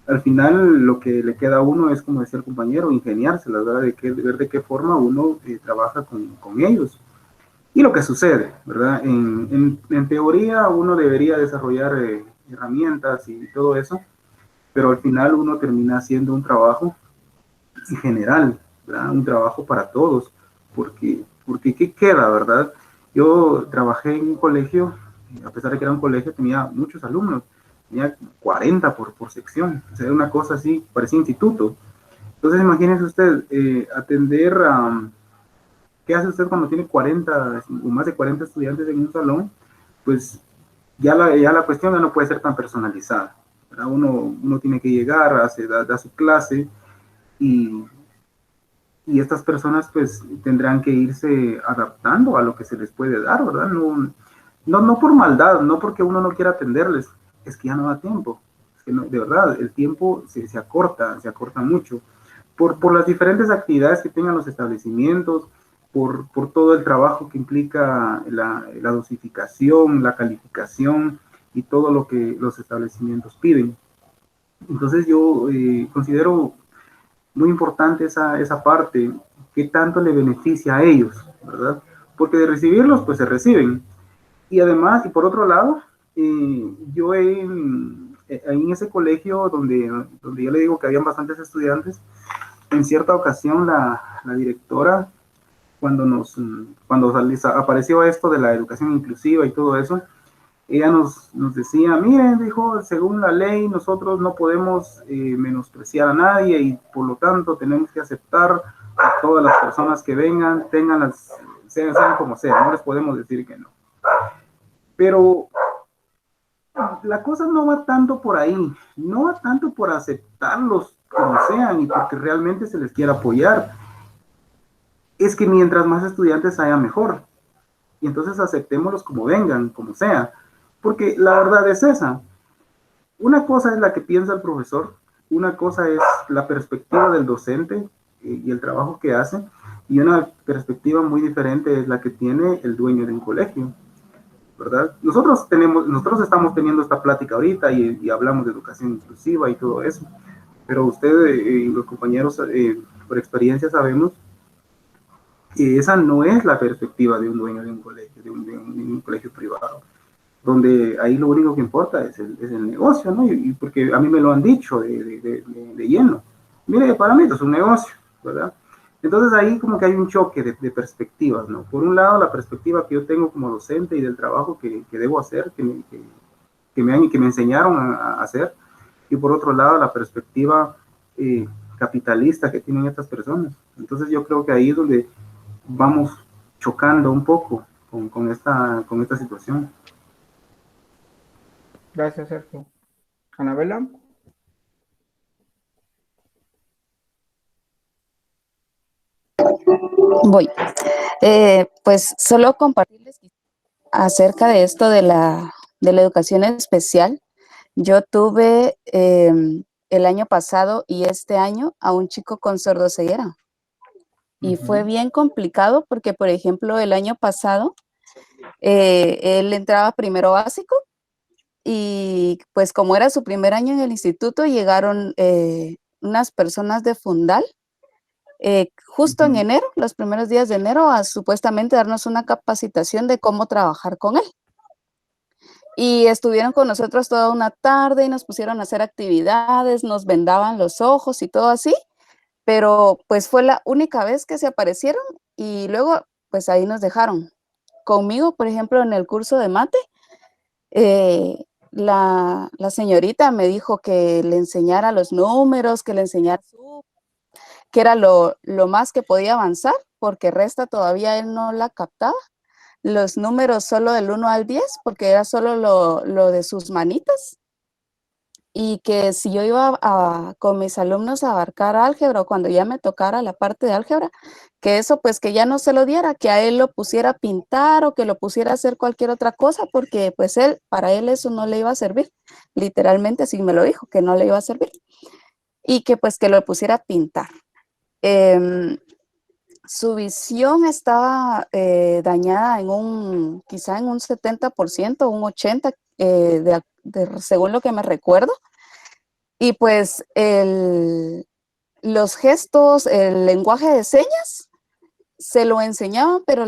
Al final, lo que le queda a uno es, como decía el compañero, ingeniárselas, ¿verdad? De ver de qué forma uno trabaja con ellos. Y lo que sucede, ¿verdad? En teoría, uno debería desarrollar herramientas y todo eso, pero al final uno termina haciendo un trabajo en general, ¿verdad? Un trabajo para todos, porque ¿qué queda, verdad? Yo trabajé en un colegio a pesar de que era un colegio, tenía muchos alumnos, tenía 40 por sección, o sea, era una cosa así, parecía instituto. Entonces, imagínese usted, atender a... ¿Qué hace usted cuando tiene 40 o más de 40 estudiantes en un salón? Pues ya la cuestión ya no puede ser tan personalizada, ¿verdad? Uno tiene que llegar, da su clase y estas personas pues tendrán que irse adaptando a lo que se les puede dar, ¿verdad? No por maldad, no porque uno no quiera atenderles, es que ya no da tiempo. Es que no, de verdad, el tiempo se acorta mucho por las diferentes actividades que tengan los establecimientos, por todo el trabajo que implica la dosificación, la calificación y todo lo que los establecimientos piden. Entonces yo considero muy importante esa parte, qué tanto le beneficia a ellos, ¿verdad? Porque de recibirlos, pues se reciben. Y además, y por otro lado, yo ahí en ese colegio donde yo le digo que habían bastantes estudiantes, en cierta ocasión la directora, cuando apareció esto de la educación inclusiva y todo eso, ella nos decía, miren, dijo, según la ley nosotros no podemos menospreciar a nadie y por lo tanto tenemos que aceptar a todas las personas que vengan, sean como sean, no les podemos decir que no. Pero la cosa no va tanto por ahí, no va tanto por aceptarlos como sean y porque realmente se les quiera apoyar. Es que mientras más estudiantes haya, mejor. Y entonces aceptémoslos como vengan, como sea. Porque la verdad es esa. Una cosa es la que piensa el profesor, una cosa es la perspectiva del docente y el trabajo que hace, y una perspectiva muy diferente es la que tiene el dueño de un colegio, ¿verdad? Nosotros estamos teniendo esta plática ahorita y hablamos de educación inclusiva y todo eso, pero ustedes y los compañeros por experiencia sabemos que esa no es la perspectiva de un dueño de un colegio, de un colegio privado, donde ahí lo único que importa es el negocio, ¿no? Y porque a mí me lo han dicho de lleno. Mire, para mí esto es un negocio, ¿verdad? Entonces ahí como que hay un choque de perspectivas, ¿no? Por un lado, la perspectiva que yo tengo como docente y del trabajo que debo hacer, que me enseñaron a hacer, y por otro lado, la perspectiva capitalista que tienen estas personas. Entonces yo creo que ahí es donde vamos chocando un poco con esta situación. Gracias, Sergio. Anabela. Voy. Pues solo compartirles acerca de esto de la educación especial. Yo tuve el año pasado y este año a un chico con sordoceguera. Y fue bien complicado porque, por ejemplo, el año pasado él entraba primero básico y pues como era su primer año en el instituto, llegaron unas personas de Fundal justo en enero, los primeros días de enero, a supuestamente darnos una capacitación de cómo trabajar con él. Y estuvieron con nosotros toda una tarde y nos pusieron a hacer actividades, nos vendaban los ojos y todo así, pero pues fue la única vez que se aparecieron y luego pues ahí nos dejaron. Conmigo, por ejemplo, en el curso de mate, la señorita me dijo que le enseñara los números, que le enseñara que era lo más que podía avanzar, porque resta todavía él no la captaba. Los números solo del 1 al 10, porque era solo lo de sus manitas. Y que si yo iba con mis alumnos a abarcar álgebra, o cuando ya me tocara la parte de álgebra, que eso pues que ya no se lo diera, que a él lo pusiera a pintar o que lo pusiera a hacer cualquier otra cosa, porque pues para él eso no le iba a servir. Literalmente así me lo dijo, que no le iba a servir. Y que pues que lo pusiera a pintar. Su visión estaba dañada quizá en un 70%, un 80%, según lo que me recuerdo. Y pues los gestos, el lenguaje de señas, se lo enseñaban, pero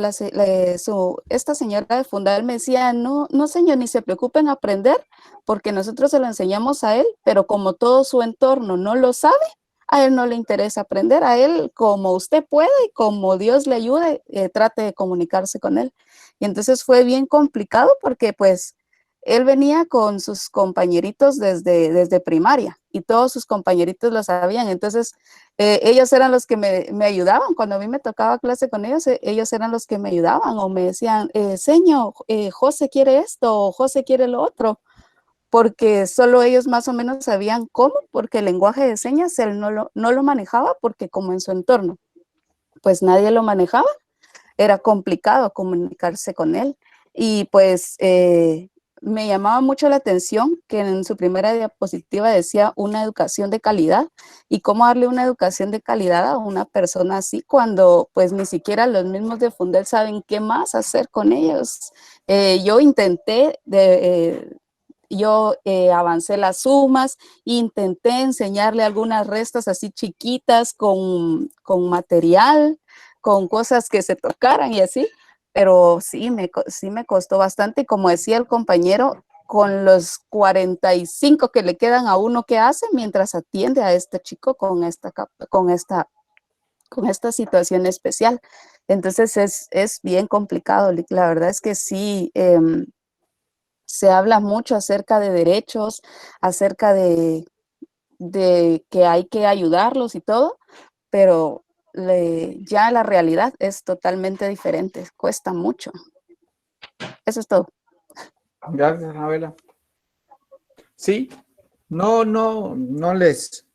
esta señora de Fundal me decía, no señor, ni se preocupen en aprender, porque nosotros se lo enseñamos a él, pero como todo su entorno no lo sabe, a él no le interesa aprender, a él como usted puede y como Dios le ayude, trate de comunicarse con él. Y entonces fue bien complicado porque pues él venía con sus compañeritos desde primaria y todos sus compañeritos lo sabían. Entonces, ellos eran los que me ayudaban. Cuando a mí me tocaba clase con ellos, ellos eran los que me ayudaban o me decían, señor, José quiere esto o José quiere lo otro, porque solo ellos más o menos sabían cómo, porque el lenguaje de señas él no lo manejaba, porque como en su entorno, pues nadie lo manejaba, era complicado comunicarse con él. Y pues me llamaba mucho la atención que en su primera diapositiva decía una educación de calidad, y cómo darle una educación de calidad a una persona así cuando pues ni siquiera los mismos de Fundel saben qué más hacer con ellos. Yo intenté avancé las sumas, intenté enseñarle algunas restas así chiquitas con material, con cosas que se tocaran y así, pero sí me costó bastante, y como decía el compañero, con los 45 que le quedan a uno que hace mientras atiende a este chico con esta situación especial. Entonces es bien complicado, la verdad es que sí. Se habla mucho acerca de derechos, acerca de que hay que ayudarlos y todo, pero ya la realidad es totalmente diferente, cuesta mucho. Eso es todo. Gracias, Anabela. Sí, no les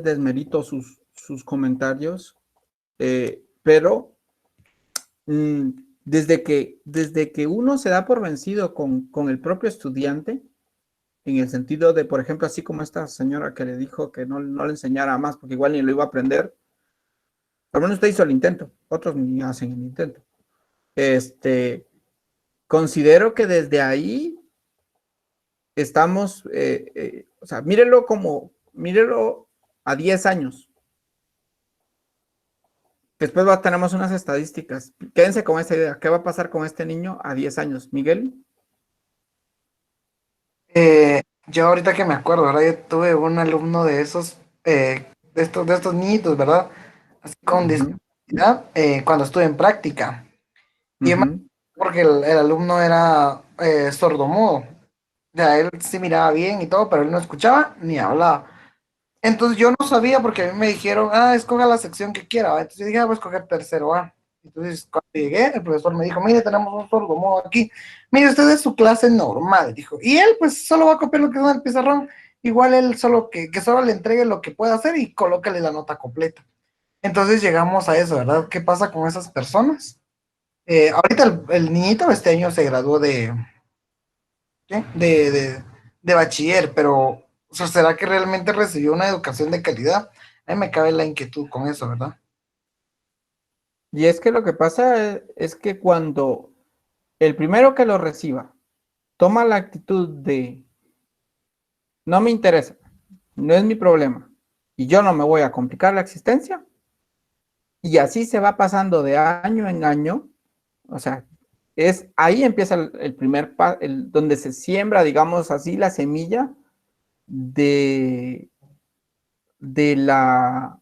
desmerito sus comentarios, pero desde que uno se da por vencido con el propio estudiante, en el sentido de, por ejemplo, así como esta señora que le dijo que no le enseñara más porque igual ni lo iba a aprender, al menos usted hizo el intento, otros ni hacen el intento. Considero que desde ahí estamos, o sea, mírelo a 10 años. Después tenemos unas estadísticas. Quédense con esa idea. ¿Qué va a pasar con este niño a 10 años? Miguel. Yo ahorita que me acuerdo, ¿verdad? Yo tuve un alumno de esos, de estos niñitos, ¿verdad? Así con discapacidad, cuando estuve en práctica. Y yo me acuerdo porque el alumno era sordomudo. O sea, él sí miraba bien y todo, pero él no escuchaba ni hablaba. Entonces yo no sabía porque a mí me dijeron, escoja la sección que quiera, ¿va? Entonces yo dije, voy a escoger tercero A. Entonces cuando llegué, el profesor me dijo, mire, tenemos un sordomudo aquí. Mire, usted es su clase normal, dijo. Y él pues solo va a copiar lo que está en el pizarrón. Igual él solo que solo le entregue lo que pueda hacer y colócale la nota completa. Entonces llegamos a eso, ¿verdad? ¿Qué pasa con esas personas? Ahorita el niñito este año se graduó ¿qué? De bachiller, pero o sea, ¿será que realmente recibió una educación de calidad? A mí me cabe la inquietud con eso, ¿verdad? Y es que lo que pasa es que cuando el primero que lo reciba toma la actitud de no me interesa, no es mi problema, y yo no me voy a complicar la existencia, y así se va pasando de año en año, o sea, ahí empieza el primer paso, donde se siembra, digamos así, la semilla de la,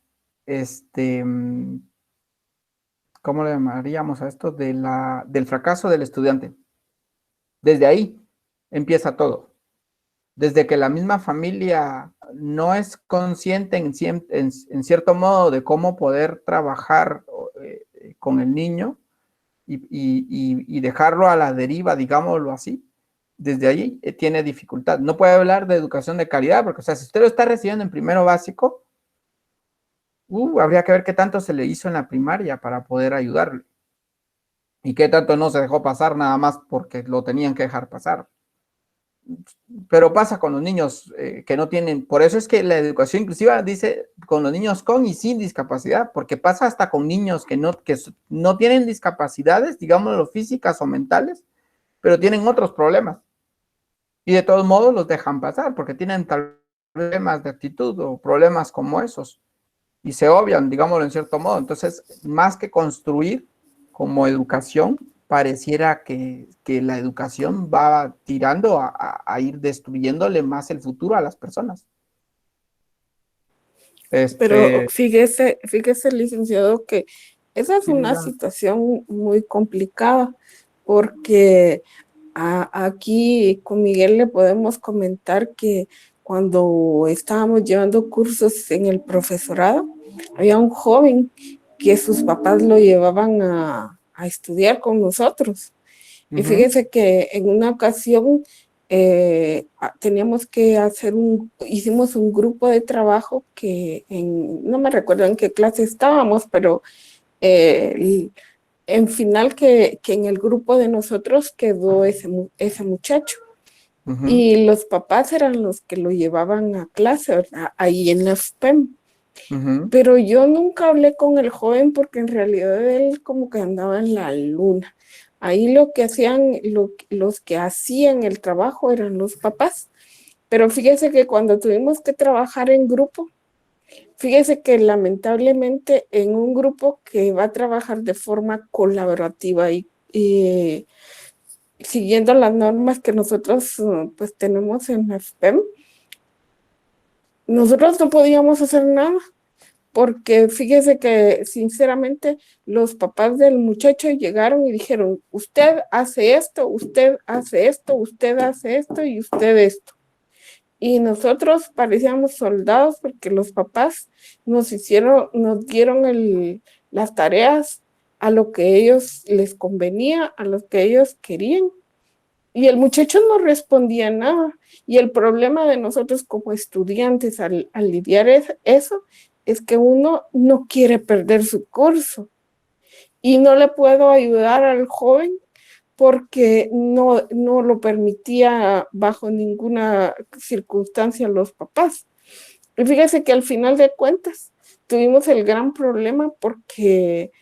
¿cómo le llamaríamos a esto? Del fracaso del estudiante. Desde ahí empieza todo. Desde que la misma familia no es consciente en cierto modo de cómo poder trabajar con el niño y dejarlo a la deriva, digámoslo así, desde ahí tiene dificultad. No puede hablar de educación de calidad, porque, o sea, si usted lo está recibiendo en primero básico, habría que ver qué tanto se le hizo en la primaria para poder ayudarle. Y qué tanto no se dejó pasar nada más porque lo tenían que dejar pasar. Pero pasa con los niños que no tienen, por eso es que la educación inclusiva dice con los niños con y sin discapacidad, porque pasa hasta con niños que no tienen discapacidades, digámoslo, físicas o mentales, pero tienen otros problemas. Y de todos modos los dejan pasar porque tienen tal problemas de actitud o problemas como esos. Y se obvian, digámoslo en cierto modo. Entonces, más que construir como educación, pareciera que la educación va tirando a ir destruyéndole más el futuro a las personas. Pero Este, fíjese, licenciado, que esa es sí, una dígame. situación muy complicada, porque aquí con Miguel le podemos comentar que cuando estábamos llevando cursos en el profesorado, había un joven que sus papás lo llevaban a estudiar con nosotros. Y Ujú, fíjese que en una ocasión teníamos que hicimos un grupo de trabajo no me recuerdo en qué clase estábamos, pero eh, en final que en el grupo de nosotros quedó ese muchacho. ujú, Y los papás eran los que lo llevaban a clase, ¿verdad? Ahí en la FPEM. ujú, Pero yo nunca hablé con el joven porque en realidad él como que andaba en la luna. Ahí lo que hacían, los que hacían el trabajo eran los papás. Pero fíjese que cuando tuvimos que trabajar en grupo, fíjese que lamentablemente en un grupo que va a trabajar de forma colaborativa y siguiendo las normas que nosotros pues tenemos en la FPEM, nosotros no podíamos hacer nada. Porque fíjese que sinceramente los papás del muchacho llegaron y dijeron, usted hace esto, usted hace esto, usted hace esto y usted esto. Y nosotros parecíamos soldados porque los papás nos dieron las tareas a lo que ellos les convenía, a lo que ellos querían. Y el muchacho no respondía nada. Y el problema de nosotros como estudiantes al lidiar eso es que uno no quiere perder su curso. Y no le puedo ayudar al joven porque no lo permitía bajo ninguna circunstancia los papás. Y fíjese que al final de cuentas tuvimos el gran problema porque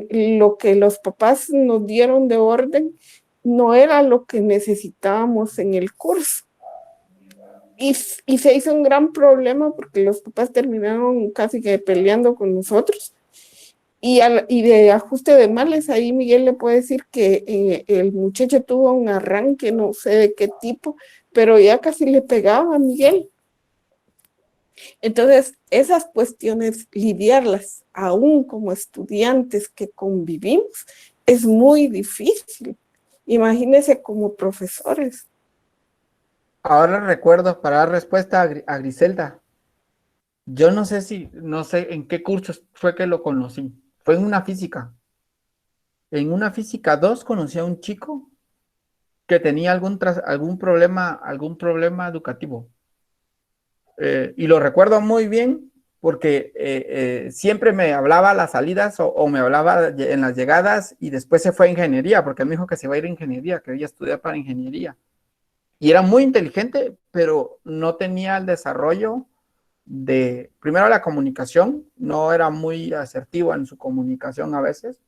lo que los papás nos dieron de orden no era lo que necesitábamos en el curso. Y se hizo un gran problema porque los papás terminaron casi que peleando con nosotros. Y de ajuste de males, ahí Miguel le puede decir que el muchacho tuvo un arranque, no sé de qué tipo, pero ya casi le pegaba a Miguel. Entonces, esas cuestiones, lidiarlas aún como estudiantes que convivimos, es muy difícil. Imagínense como profesores. ahora recuerdo para dar respuesta a Griselda. Yo no sé en qué curso fue que lo conocí. Fue en una física. En una física 2 conocí a un chico que tenía algún problema educativo. Y lo recuerdo muy bien porque siempre me hablaba a las salidas o me hablaba en las llegadas y después se fue a ingeniería porque él me dijo que se iba a ir a ingeniería, que iba a estudiar para ingeniería. Y era muy inteligente, pero no tenía el desarrollo primero la comunicación, no era muy asertivo en su comunicación a veces,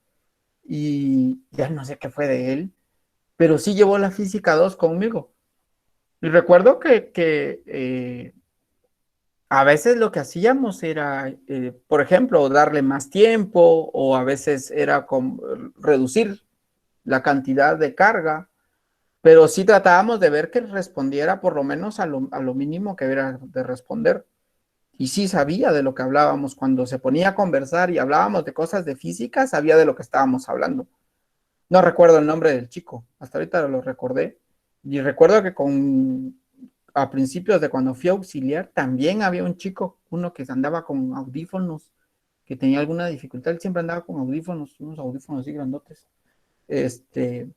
y ya no sé qué fue de él, pero sí llevó la física 2 conmigo. Y recuerdo que a veces lo que hacíamos era, por ejemplo, darle más tiempo o a veces era reducir la cantidad de carga, pero sí tratábamos de ver que respondiera por lo menos a lo mínimo que era de responder. Y sí sabía de lo que hablábamos cuando se ponía a conversar y hablábamos de cosas de física, sabía de lo que estábamos hablando. No recuerdo el nombre del chico, hasta ahorita lo recordé. Y recuerdo que a principios de cuando fui auxiliar, también había un chico, uno que andaba con audífonos, que tenía alguna dificultad, él siempre andaba con audífonos, unos audífonos así grandotes, este,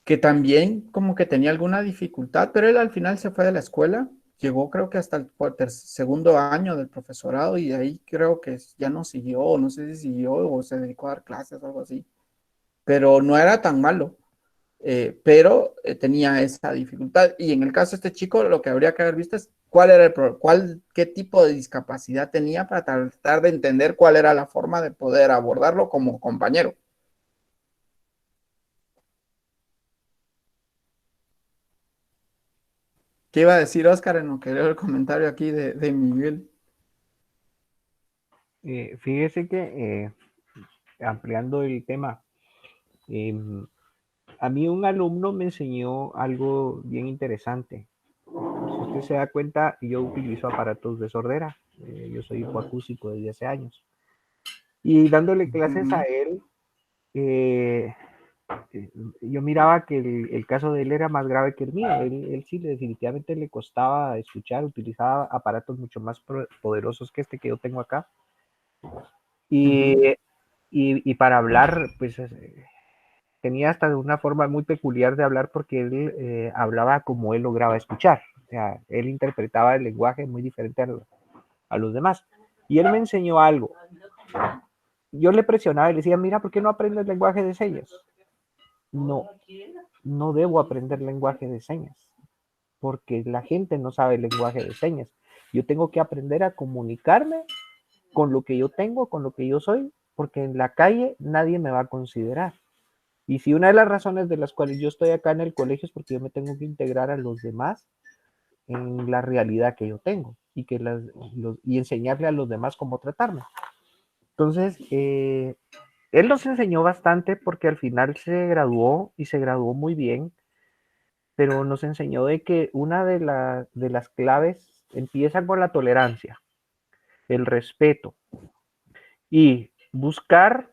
que también como que tenía alguna dificultad, pero él al final se fue de la escuela, llegó creo que hasta el segundo año del profesorado y de ahí creo que ya no siguió, no sé si siguió o se dedicó a dar clases o algo así, pero no era tan malo, pero tenía esa dificultad. Y en el caso de este chico, lo que habría que haber visto es cuál era qué tipo de discapacidad tenía para tratar de entender cuál era la forma de poder abordarlo como compañero. ¿Qué iba a decir Oscar en lo que leo el comentario aquí de Miguel? Fíjese que ampliando el tema, em, a mí un alumno me enseñó algo bien interesante. Si usted se da cuenta, yo utilizo aparatos de sordera Yo soy hipoacústico desde hace años. Y dándole clases a él, yo miraba que el caso de él era más grave que el mío. Él sí definitivamente le costaba escuchar, utilizaba aparatos mucho más poderosos que este que yo tengo acá. Y para hablar, pues tenía hasta una forma muy peculiar de hablar porque él hablaba como él lograba escuchar. O sea, él interpretaba el lenguaje muy diferente a los demás. Y él me enseñó algo. Yo le presionaba y le decía, mira, ¿por qué no aprendes lenguaje de señas? No debo aprender lenguaje de señas porque la gente no sabe el lenguaje de señas. Yo tengo que aprender a comunicarme con lo que yo tengo, con lo que yo soy, porque en la calle nadie me va a considerar. Y si una de las razones de las cuales yo estoy acá en el colegio es porque yo me tengo que integrar a los demás en la realidad que yo tengo y, y enseñarle a los demás cómo tratarme. Entonces, él nos enseñó bastante porque al final se graduó y se graduó muy bien, pero nos enseñó de que una de las claves empieza con la tolerancia, el respeto y buscar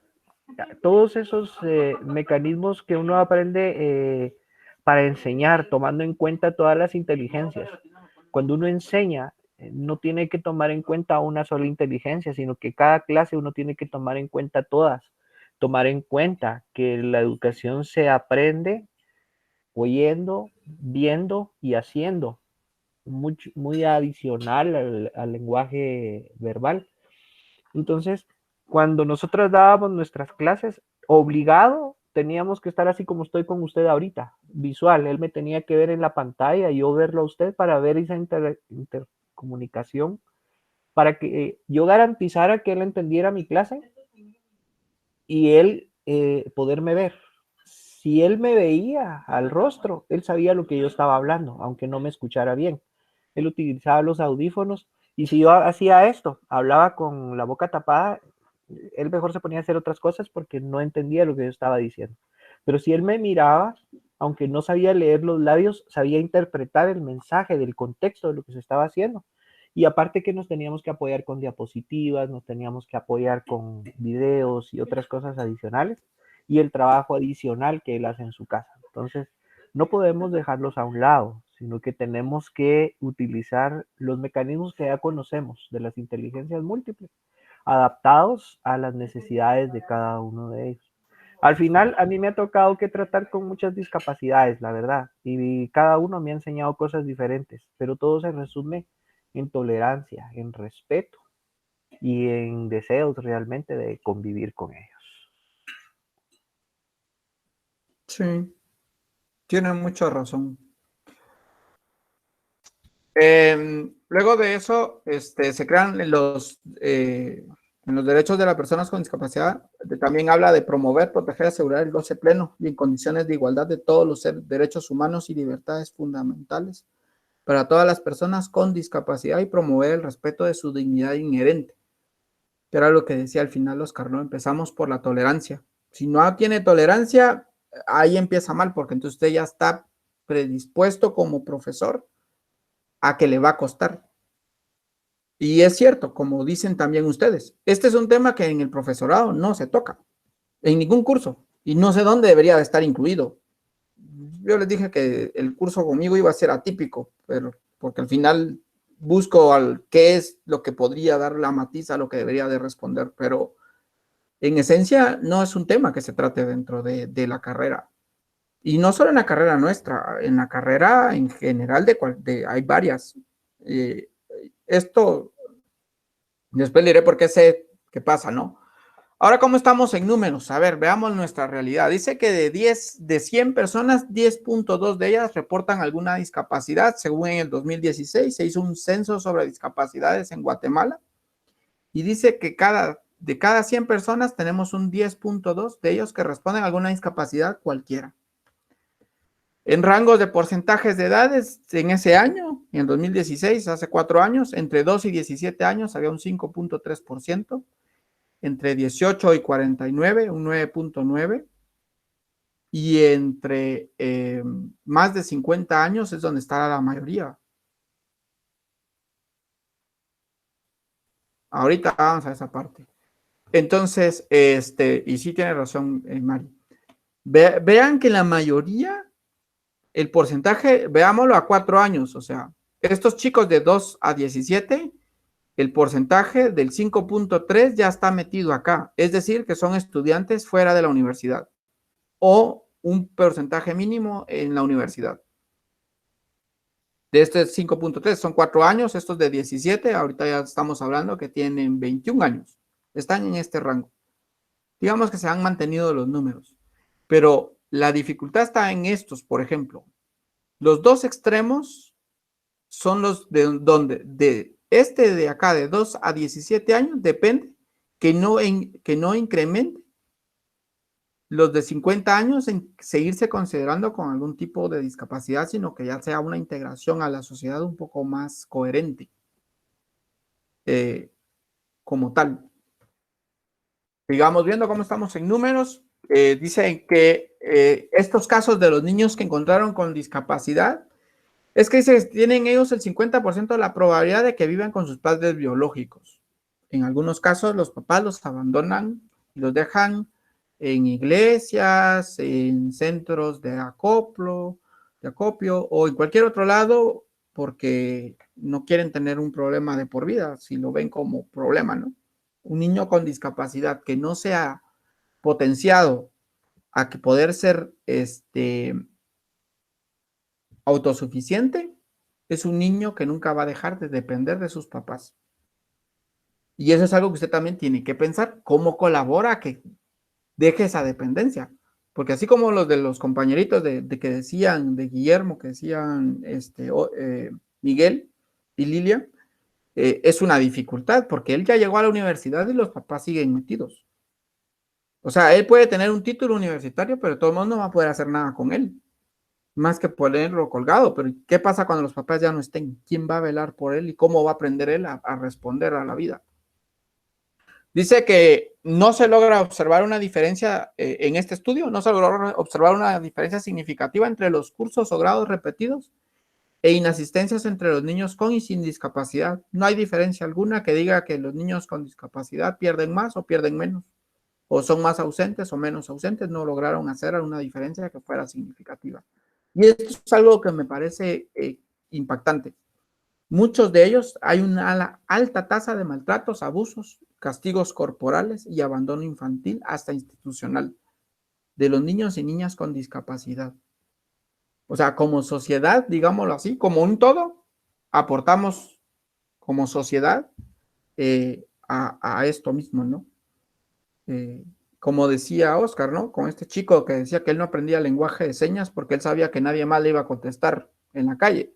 todos esos mecanismos que uno aprende para enseñar, tomando en cuenta todas las inteligencias. Cuando uno enseña, no tiene que tomar en cuenta una sola inteligencia, sino que cada clase uno tiene que tomar en cuenta todas. Tomar en cuenta que la educación se aprende oyendo, viendo y haciendo, muy adicional al lenguaje verbal. Entonces, cuando nosotros dábamos nuestras clases, obligado teníamos que estar así como estoy con usted ahorita, visual. Él me tenía que ver en la pantalla y yo verlo a usted para ver esa intercomunicación, para que yo garantizara que él entendiera mi clase y él poderme ver. Si él me veía al rostro, él sabía lo que yo estaba hablando, aunque no me escuchara bien. Él utilizaba los audífonos y si yo hacía esto, hablaba con la boca tapada, él mejor se ponía a hacer otras cosas porque no entendía lo que yo estaba diciendo. Pero si él me miraba, aunque no sabía leer los labios, sabía interpretar el mensaje del contexto de lo que se estaba haciendo. Y aparte que nos teníamos que apoyar con diapositivas, nos teníamos que apoyar con videos y otras cosas adicionales, y el trabajo adicional que él hace en su casa. Entonces, no podemos dejarlos a un lado, sino que tenemos que utilizar los mecanismos que ya conocemos de las inteligencias múltiples, adaptados a las necesidades de cada uno de ellos. Al final, a mí me ha tocado que tratar con muchas discapacidades, la verdad, y cada uno me ha enseñado cosas diferentes, pero todo se resume en tolerancia, en respeto y en deseos realmente de convivir con ellos. Sí, tiene mucha razón. Luego de eso, se crean en los derechos de las personas con discapacidad, también habla de promover, proteger, asegurar el goce pleno y en condiciones de igualdad de todos los derechos humanos y libertades fundamentales para todas las personas con discapacidad y promover el respeto de su dignidad inherente. Que era lo que decía al final Oscar, ¿no? Empezamos por la tolerancia. Si no tiene tolerancia, ahí empieza mal, porque entonces usted ya está predispuesto como profesor a que le va a costar. Y es cierto, como dicen también ustedes, este es un tema que en el profesorado no se toca, en ningún curso, y no sé dónde debería de estar incluido. Yo les dije que el curso conmigo iba a ser atípico, pero porque al final busco qué es lo que podría dar la matiz a lo que debería de responder, pero en esencia no es un tema que se trate dentro de la carrera. Y no solo en la carrera nuestra, en la carrera en general hay varias. Esto, después le diré por qué sé qué pasa, ¿no? Ahora, ¿cómo estamos en números? A ver, veamos nuestra realidad. Dice que de 100 personas, 10.2 de ellas reportan alguna discapacidad. Según en el 2016 se hizo un censo sobre discapacidades en Guatemala y dice que de cada 100 personas tenemos un 10.2 de ellos que responden a alguna discapacidad cualquiera. En rangos de porcentajes de edades, en ese año, en el 2016, hace 4 años, entre 2 y 17 años había un 5.3%. Entre 18 y 49, un 9.9, y entre más de 50 años es donde está la mayoría. Ahorita vamos a esa parte. Entonces, y sí tiene razón, Mari. Vean que la mayoría, el porcentaje, veámoslo a 4 años, o sea, estos chicos de 2 a 17, el porcentaje del 5.3 ya está metido acá, es decir, que son estudiantes fuera de la universidad o un porcentaje mínimo en la universidad. De este 5.3 son 4 años, estos de 17, ahorita ya estamos hablando que tienen 21 años, están en este rango. Digamos que se han mantenido los números, pero la dificultad está en estos, por ejemplo. Los dos extremos son los de donde, de acá, de 2 a 17 años, depende que no incremente los de 50 años en seguirse considerando con algún tipo de discapacidad, sino que ya sea una integración a la sociedad un poco más coherente como tal. Sigamos viendo cómo estamos en números. Dicen que estos casos de los niños que encontraron con discapacidad, es que tienen ellos el 50% de la probabilidad de que vivan con sus padres biológicos. En algunos casos los papás los abandonan y los dejan en iglesias, en centros de acopio o en cualquier otro lado porque no quieren tener un problema de por vida, si lo ven como problema, ¿no? Un niño con discapacidad que no sea potenciado a que poder ser autosuficiente, es un niño que nunca va a dejar de depender de sus papás. Y eso es algo que usted también tiene que pensar, cómo colabora a que deje esa dependencia. Porque así como los de los compañeritos de que decían, de Guillermo, que decían Miguel y Lilia, es una dificultad, porque él ya llegó a la universidad y los papás siguen metidos. O sea, él puede tener un título universitario, pero todo el mundo no va a poder hacer nada con él, más que ponerlo colgado. Pero ¿qué pasa cuando los papás ya no estén? ¿Quién va a velar por él y cómo va a aprender él a responder a la vida? Dice que no se logra observar una diferencia en este estudio, no se logra observar una diferencia significativa entre los cursos o grados repetidos e inasistencias entre los niños con y sin discapacidad. No hay diferencia alguna que diga que los niños con discapacidad pierden más o pierden menos, o son más ausentes o menos ausentes. No lograron hacer una diferencia que fuera significativa. Y esto es algo que me parece impactante. Muchos de ellos hay una alta tasa de maltratos, abusos, castigos corporales y abandono infantil hasta institucional de los niños y niñas con discapacidad. O sea, como sociedad, digámoslo así, como un todo, aportamos como sociedad a esto mismo, ¿no? Como decía Oscar, ¿no? Con este chico que decía que él no aprendía lenguaje de señas porque él sabía que nadie más le iba a contestar en la calle.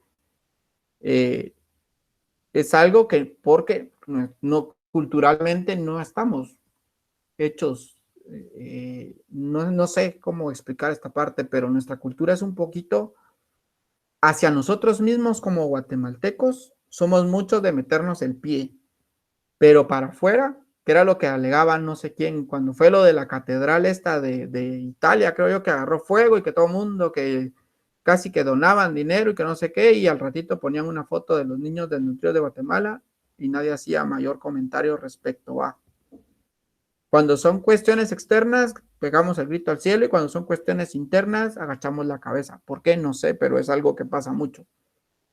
Es algo que, porque no, culturalmente no estamos hechos, no sé cómo explicar esta parte, pero nuestra cultura es un poquito hacia nosotros mismos como guatemaltecos, somos muchos de meternos el pie, pero para afuera, que era lo que alegaban no sé quién, cuando fue lo de la catedral esta de Italia, creo yo, que agarró fuego y que todo el mundo que casi que donaban dinero y que no sé qué, y al ratito ponían una foto de los niños desnutridos de Guatemala y nadie hacía mayor comentario respecto a. Cuando son cuestiones externas, pegamos el grito al cielo, y cuando son cuestiones internas, agachamos la cabeza. ¿Por qué? No sé, pero es algo que pasa mucho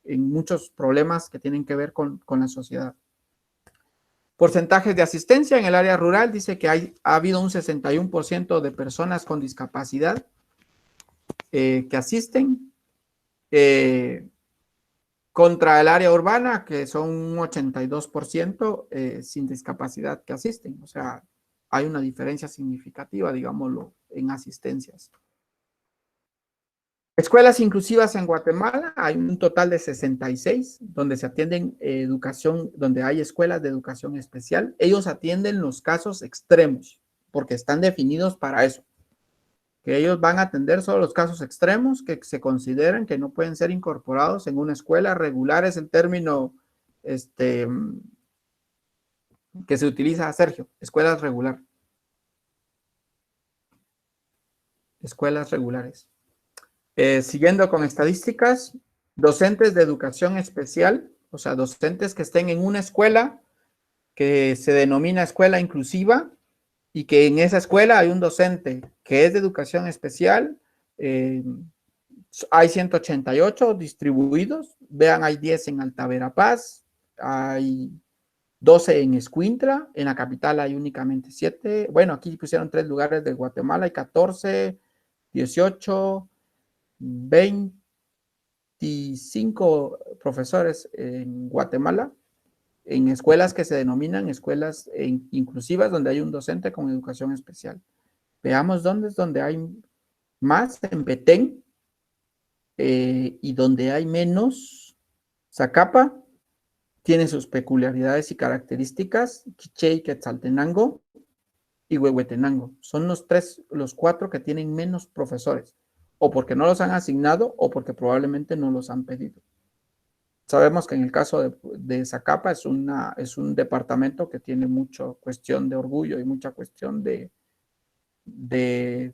en muchos problemas que tienen que ver con la sociedad. Porcentajes de asistencia en el área rural, dice que ha habido un 61% de personas con discapacidad que asisten contra el área urbana, que son un 82% sin discapacidad que asisten. O sea, hay una diferencia significativa, digámoslo, en asistencias. Escuelas inclusivas en Guatemala, hay un total de 66, donde se atienden educación, donde hay escuelas de educación especial. Ellos atienden los casos extremos, porque están definidos para eso. Que ellos van a atender solo los casos extremos que se consideran que no pueden ser incorporados en una escuela regular, es el término que se utiliza, Sergio, escuelas regular. Escuelas regulares. Siguiendo con estadísticas, docentes de educación especial, o sea, docentes que estén en una escuela que se denomina escuela inclusiva y que en esa escuela hay un docente que es de educación especial. Hay 188 distribuidos. Vean, hay 10 en Alta Verapaz, hay 12 en Escuintla, en la capital hay únicamente 7. Bueno, aquí pusieron 3 lugares de Guatemala, hay 14, 18, 25 profesores en Guatemala, en escuelas que se denominan escuelas inclusivas, donde hay un docente con educación especial. Veamos dónde es donde hay más, en Petén, y donde hay menos. Zacapa tiene sus peculiaridades y características. Quiché y Quetzaltenango y Huehuetenango son los 4 que tienen menos profesores, o porque no los han asignado o porque probablemente no los han pedido. Sabemos que en el caso de Zacapa es un departamento que tiene mucha cuestión de orgullo y mucha cuestión de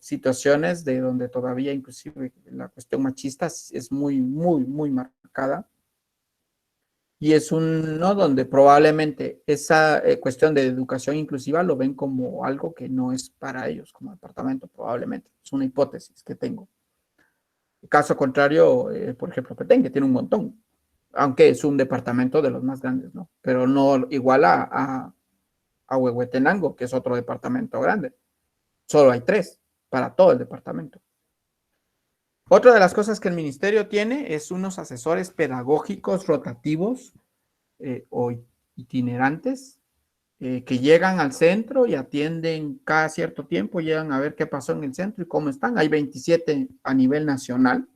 situaciones de donde todavía inclusive la cuestión machista es muy, muy, muy marcada. Y es uno donde probablemente esa cuestión de educación inclusiva lo ven como algo que no es para ellos como departamento, probablemente. Es una hipótesis que tengo. Caso contrario, por ejemplo, Petén, que tiene un montón, aunque es un departamento de los más grandes, ¿no? Pero no igual a Huehuetenango, que es otro departamento grande. Solo hay 3 para todo el departamento. Otra de las cosas que el ministerio tiene es unos asesores pedagógicos rotativos o itinerantes que llegan al centro y atienden cada cierto tiempo, llegan a ver qué pasó en el centro y cómo están. Hay 27 a nivel nacional.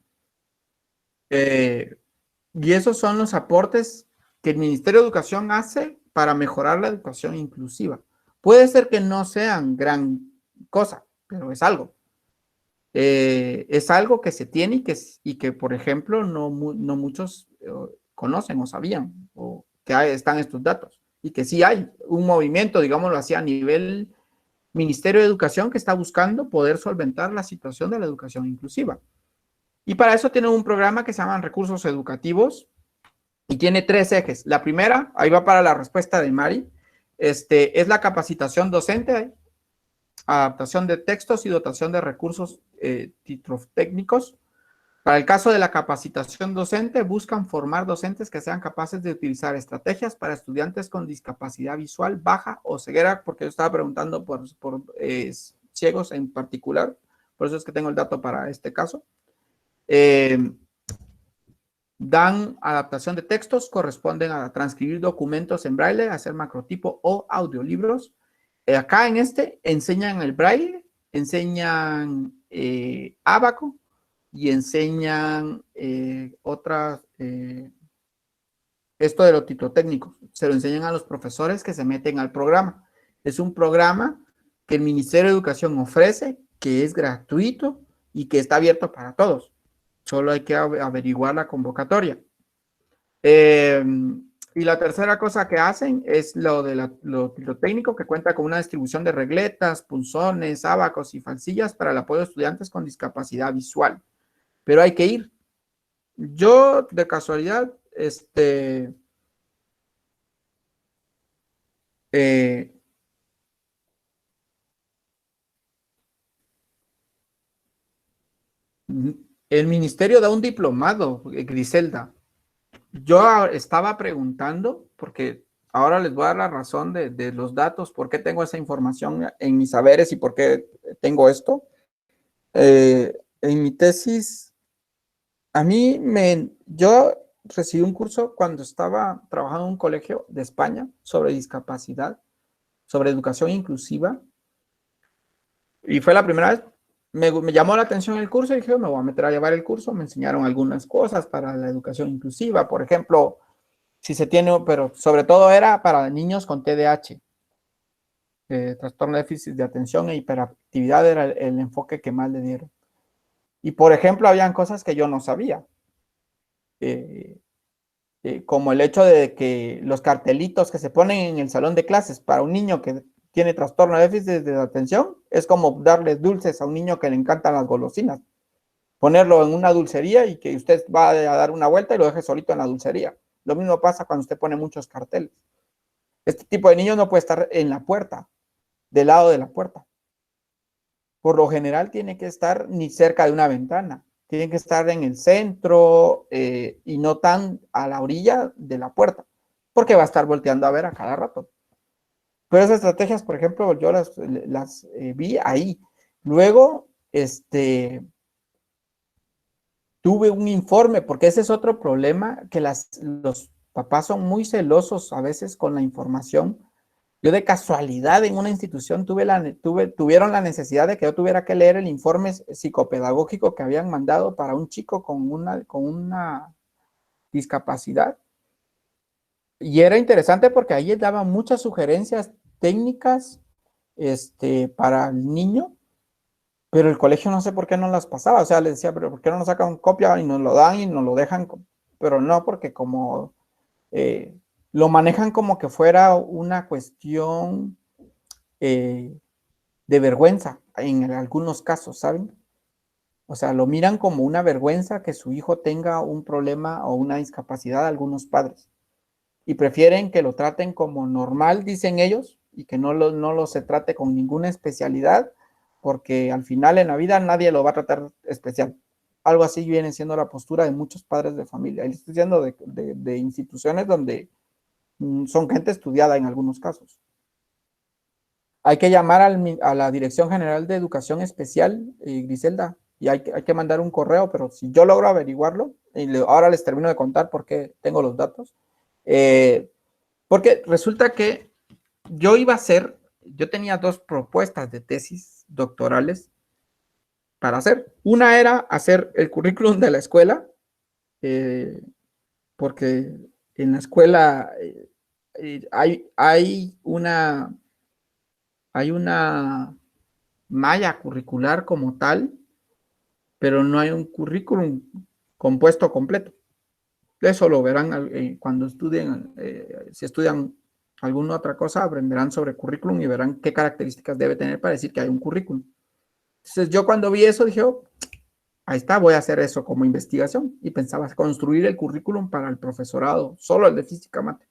Y esos son los aportes que el Ministerio de Educación hace para mejorar la educación inclusiva. Puede ser que no sean gran cosa, pero es algo. Es algo que se tiene y que por ejemplo, no muchos conocen o sabían, o que están estos datos, y que sí hay un movimiento, digámoslo así, a nivel Ministerio de Educación que está buscando poder solventar la situación de la educación inclusiva. Y para eso tienen un programa que se llama Recursos Educativos y tiene 3 ejes. La primera, ahí va para la respuesta de Mari, es la capacitación docente, adaptación de textos y dotación de recursos técnicos. Para el caso de la capacitación docente, buscan formar docentes que sean capaces de utilizar estrategias para estudiantes con discapacidad visual baja o ceguera, porque yo estaba preguntando por ciegos en particular, por eso es que tengo el dato para este caso. Dan adaptación de textos, corresponden a transcribir documentos en braille, hacer macrotipo o audiolibros. Acá en enseñan el braille, enseñan ábaco y enseñan esto de los titotécnicos. Se lo enseñan a los profesores que se meten al programa. Es un programa que el Ministerio de Educación ofrece, que es gratuito y que está abierto para todos. Solo hay que averiguar la convocatoria. Y la tercera cosa que hacen es lo técnico, que cuenta con una distribución de regletas, punzones, ábacos y falsillas para el apoyo de estudiantes con discapacidad visual. Pero hay que ir. Yo, de casualidad, el ministerio da un diplomado, Griselda. Yo estaba preguntando, porque ahora les voy a dar la razón de los datos, por qué tengo esa información en mis saberes y por qué tengo esto. En mi tesis, yo recibí un curso cuando estaba trabajando en un colegio de España sobre discapacidad, sobre educación inclusiva, y fue la primera vez. Me llamó la atención el curso y dije, me voy a meter a llevar el curso. Me enseñaron algunas cosas para la educación inclusiva, por ejemplo, si se tiene, pero sobre todo era para niños con TDAH, trastorno de déficit de atención e hiperactividad era el enfoque que más le dieron. Y por ejemplo, habían cosas que yo no sabía, como el hecho de que los cartelitos que se ponen en el salón de clases para un niño que tiene trastorno de déficit de atención, es como darle dulces a un niño que le encantan las golosinas. Ponerlo en una dulcería y que usted va a dar una vuelta y lo deje solito en la dulcería. Lo mismo pasa cuando usted pone muchos carteles. Este tipo de niños no puede estar en la puerta, del lado de la puerta. Por lo general tiene que estar ni cerca de una ventana. Tienen que estar en el centro y no tan a la orilla de la puerta, porque va a estar volteando a ver a cada rato. Pero esas estrategias, por ejemplo, yo las vi ahí. Luego, tuve un informe, porque ese es otro problema, que los papás son muy celosos a veces con la información. Yo de casualidad en una institución tuvieron la necesidad de que yo tuviera que leer el informe psicopedagógico que habían mandado para un chico con una discapacidad. Y era interesante porque ahí daban muchas sugerencias técnicas para el niño, pero el colegio no sé por qué no las pasaba. O sea, les decía, pero ¿por qué no nos sacan copia y nos lo dan y nos lo dejan? Pero no, porque como lo manejan como que fuera una cuestión de vergüenza en algunos casos, ¿saben? O sea, lo miran como una vergüenza que su hijo tenga un problema o una discapacidad, algunos padres. Y prefieren que lo traten como normal, dicen ellos, y que no lo se trate con ninguna especialidad, porque al final en la vida nadie lo va a tratar especial. Algo así viene siendo la postura de muchos padres de familia. Y les estoy diciendo de instituciones donde son gente estudiada en algunos casos. Hay que llamar a la Dirección General de Educación Especial, Griselda, y hay que mandar un correo, pero si yo logro averiguarlo, y ahora les termino de contar por qué tengo los datos, porque resulta que yo tenía 2 propuestas de tesis doctorales para hacer. Una era hacer el currículum de la escuela, porque en la escuela hay una malla curricular como tal, pero no hay un currículum compuesto completo. Eso lo verán cuando estudien, si estudian alguna otra cosa, aprenderán sobre currículum y verán qué características debe tener para decir que hay un currículum. Entonces yo cuando vi eso dije, oh, ahí está, voy a hacer eso como investigación, y pensaba construir el currículum para el profesorado, solo el de física mate,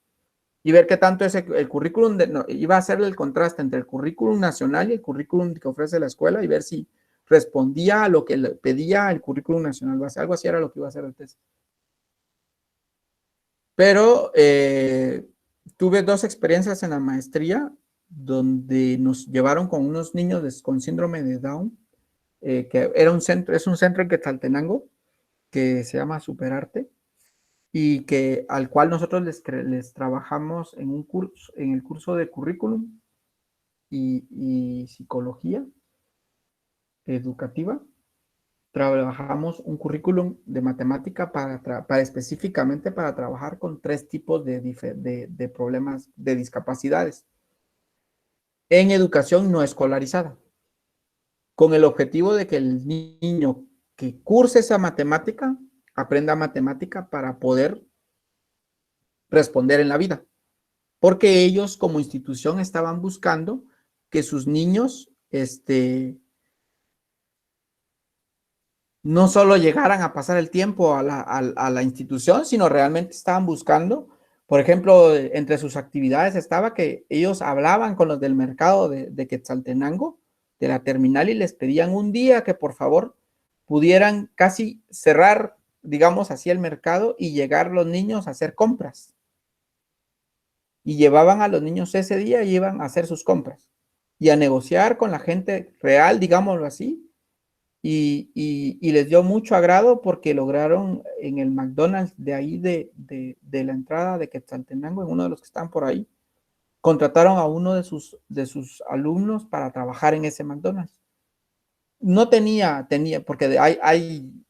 y ver qué tanto el currículum, iba a hacer el contraste entre el currículum nacional y el currículum que ofrece la escuela, y ver si respondía a lo que le pedía el currículum nacional base. Algo así era lo que iba a hacer el tesis. Pero tuve 2 experiencias en la maestría donde nos llevaron con unos niños con síndrome de Down, que era es un centro en Quetzaltenango que se llama Superarte, y al cual nosotros les trabajamos en el curso de currículum y psicología educativa. Trabajamos un currículum de matemática específicamente para trabajar con 3 tipos de problemas de discapacidades en educación no escolarizada, con el objetivo de que el niño que curse esa matemática aprenda matemática para poder responder en la vida, porque ellos como institución estaban buscando que sus niños no solo llegaran a pasar el tiempo a la institución, sino realmente estaban buscando, por ejemplo, entre sus actividades estaba que ellos hablaban con los del mercado de Quetzaltenango, de la terminal, y les pedían un día que por favor pudieran casi cerrar, digamos así, el mercado y llegar los niños a hacer compras. Y llevaban a los niños ese día y iban a hacer sus compras y a negociar con la gente real, digámoslo así. Y les dio mucho agrado porque lograron en el McDonald's de ahí de la entrada de Quetzaltenango, en uno de los que están por ahí, contrataron a uno de sus alumnos para trabajar en ese McDonald's. No tenía, porque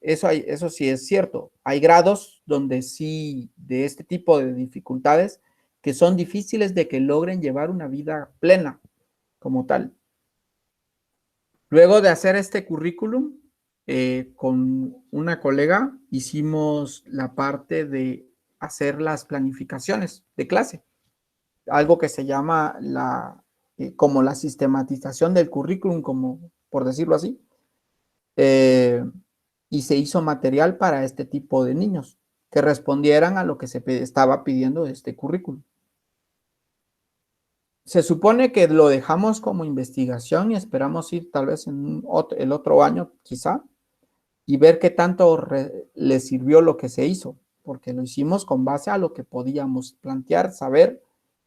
eso sí es cierto. Hay grados donde sí, de este tipo de dificultades, que son difíciles de que logren llevar una vida plena como tal. Luego de hacer este currículum, con una colega hicimos la parte de hacer las planificaciones de clase, algo que se llama como la sistematización del currículum, como por decirlo así, y se hizo material para este tipo de niños que respondieran a lo que se estaba pidiendo de este currículum. Se supone que lo dejamos como investigación y esperamos ir tal vez en el otro año, quizá, y ver qué tanto le sirvió lo que se hizo, porque lo hicimos con base a lo que podíamos plantear, saber,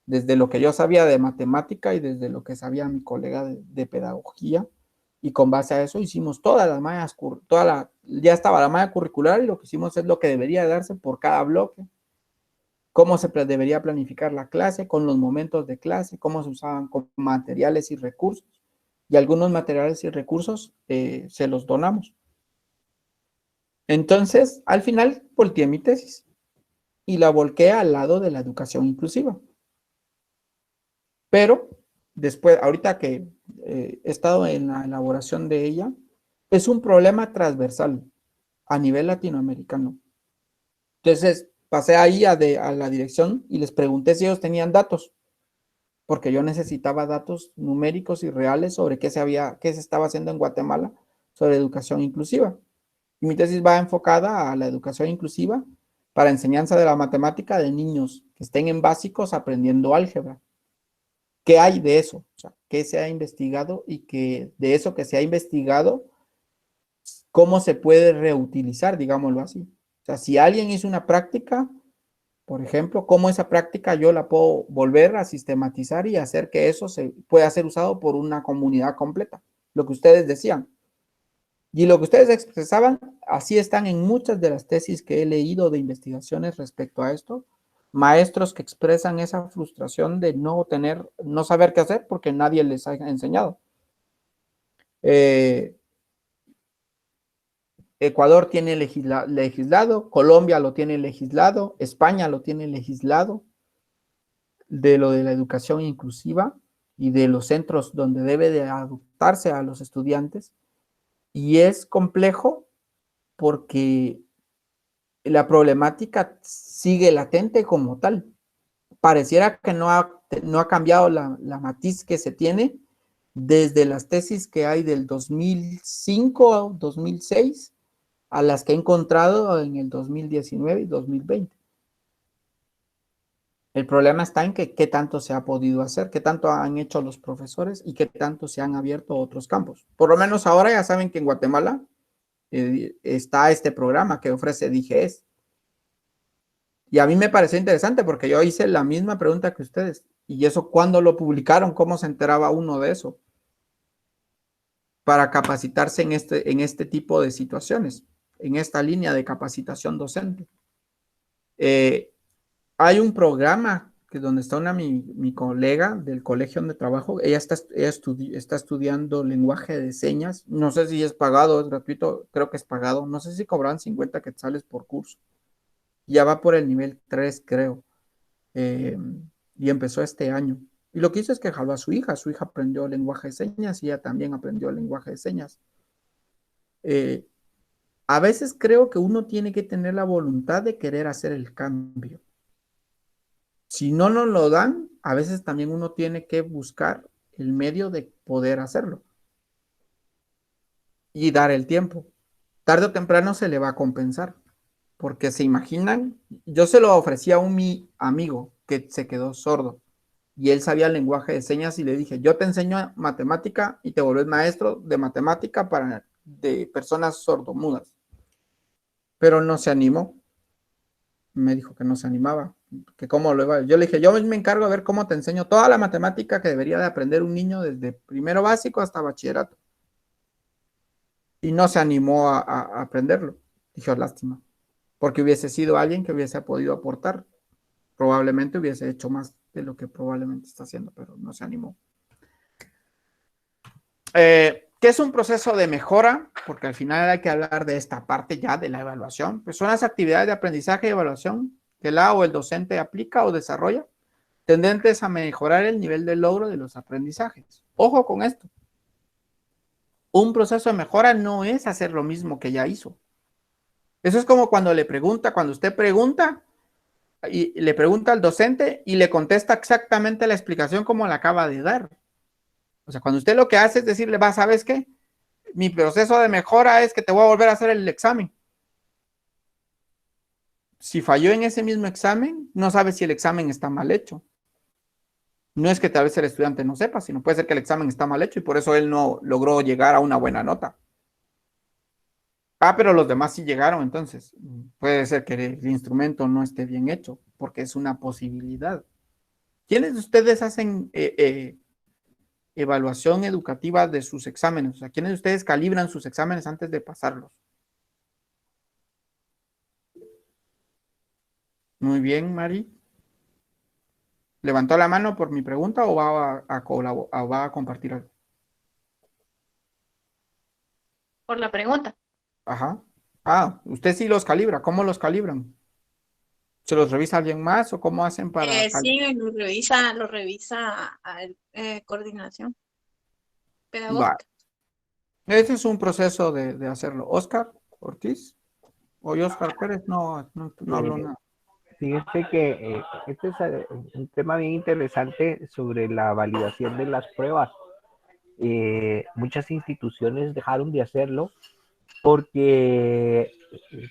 desde lo que yo sabía de matemática y desde lo que sabía mi colega de pedagogía, y con base a eso hicimos todas las mallas, ya estaba la malla curricular y lo que hicimos es lo que debería darse por cada bloque, cómo se debería planificar la clase, con los momentos de clase, cómo se usaban materiales y recursos, y algunos materiales y recursos se los donamos. Entonces, al final, volteé mi tesis y la volqué al lado de la educación inclusiva. Pero después, ahorita que he estado en la elaboración de ella, es un problema transversal a nivel latinoamericano. Entonces, pasé ahí a la dirección y les pregunté si ellos tenían datos, porque yo necesitaba datos numéricos y reales sobre qué se estaba haciendo en Guatemala sobre educación inclusiva. Y mi tesis va enfocada a la educación inclusiva para enseñanza de la matemática de niños que estén en básicos aprendiendo álgebra. ¿Qué hay de eso? O sea, ¿qué se ha investigado y que de eso que se ha investigado, cómo se puede reutilizar, digámoslo así? O sea, si alguien hizo una práctica, por ejemplo, cómo esa práctica yo la puedo volver a sistematizar y hacer que eso se pueda ser usado por una comunidad completa. Lo que ustedes decían. Y lo que ustedes expresaban, así están en muchas de las tesis que he leído de investigaciones respecto a esto. Maestros que expresan esa frustración de no saber qué hacer porque nadie les ha enseñado. Ecuador tiene legislado, Colombia lo tiene legislado, España lo tiene legislado, de lo de la educación inclusiva y de los centros donde debe de adaptarse a los estudiantes. Y es complejo porque la problemática sigue latente como tal. Pareciera que no ha cambiado la matiz que se tiene desde las tesis que hay del 2005 a 2006 a las que he encontrado en el 2019 y 2020. El problema está en que qué tanto se ha podido hacer, qué tanto han hecho los profesores y qué tanto se han abierto otros campos. Por lo menos ahora ya saben que en Guatemala está este programa que ofrece DGES. Y a mí me pareció interesante porque yo hice la misma pregunta que ustedes. ¿Y eso cuándo lo publicaron? ¿Cómo se enteraba uno de eso? Para capacitarse en este tipo de situaciones, en esta línea de capacitación docente. Hay un programa que donde está mi colega del colegio donde trabajo, ella está estudiando lenguaje de señas, no sé si es pagado, es gratuito, creo que es pagado, no sé si cobran 50 quetzales por curso, ya va por el nivel 3 creo, y empezó este año, y lo que hizo es que jaló a su hija aprendió lenguaje de señas y ella también aprendió lenguaje de señas. A veces creo que uno tiene que tener la voluntad de querer hacer el cambio. Si no nos lo dan, a veces también uno tiene que buscar el medio de poder hacerlo. Y dar el tiempo. Tarde o temprano se le va a compensar. Porque se imaginan, yo se lo ofrecí a mi amigo que se quedó sordo. Y él sabía el lenguaje de señas y le dije, yo te enseño matemática y te vuelves maestro de matemática de personas sordomudas. Pero no se animó. Me dijo que no se animaba, que cómo lo iba. Yo le dije, yo me encargo de ver cómo te enseño toda la matemática que debería de aprender un niño desde primero básico hasta bachillerato. Y no se animó a aprenderlo. Dije, lástima, porque hubiese sido alguien que hubiese podido aportar. Probablemente hubiese hecho más de lo que probablemente está haciendo, pero no se animó. ¿Qué es un proceso de mejora? Porque al final hay que hablar de esta parte ya de la evaluación. Pues son las actividades de aprendizaje y evaluación que la o el docente aplica o desarrolla, tendentes a mejorar el nivel de logro de los aprendizajes. Ojo con esto. Un proceso de mejora no es hacer lo mismo que ya hizo. Eso es como cuando usted pregunta y le pregunta al docente y le contesta exactamente la explicación como la acaba de dar. O sea, cuando usted lo que hace es decirle, ¿sabes qué? Mi proceso de mejora es que te voy a volver a hacer el examen. Si falló en ese mismo examen, no sabe si el examen está mal hecho. No es que tal vez el estudiante no sepa, sino puede ser que el examen está mal hecho y por eso él no logró llegar a una buena nota. Ah, pero los demás sí llegaron, entonces. Puede ser que el instrumento no esté bien hecho, porque es una posibilidad. ¿Quiénes de ustedes hacen evaluación educativa de sus exámenes? O sea, ¿quiénes de ustedes calibran sus exámenes antes de pasarlos? Muy bien, Mari. ¿Levantó la mano por mi pregunta o va a compartir algo? Por la pregunta. Ajá. Ah, usted sí los calibra. ¿Cómo los calibran? ¿Se los revisa alguien más o cómo hacen para Sí, lo revisa coordinación Va. pedagógica. Ese es un proceso de hacerlo. Oscar Ortiz o Oscar Pérez, no habló nada. Fíjese que este es un tema bien interesante sobre la validación de las pruebas. Muchas instituciones dejaron de hacerlo porque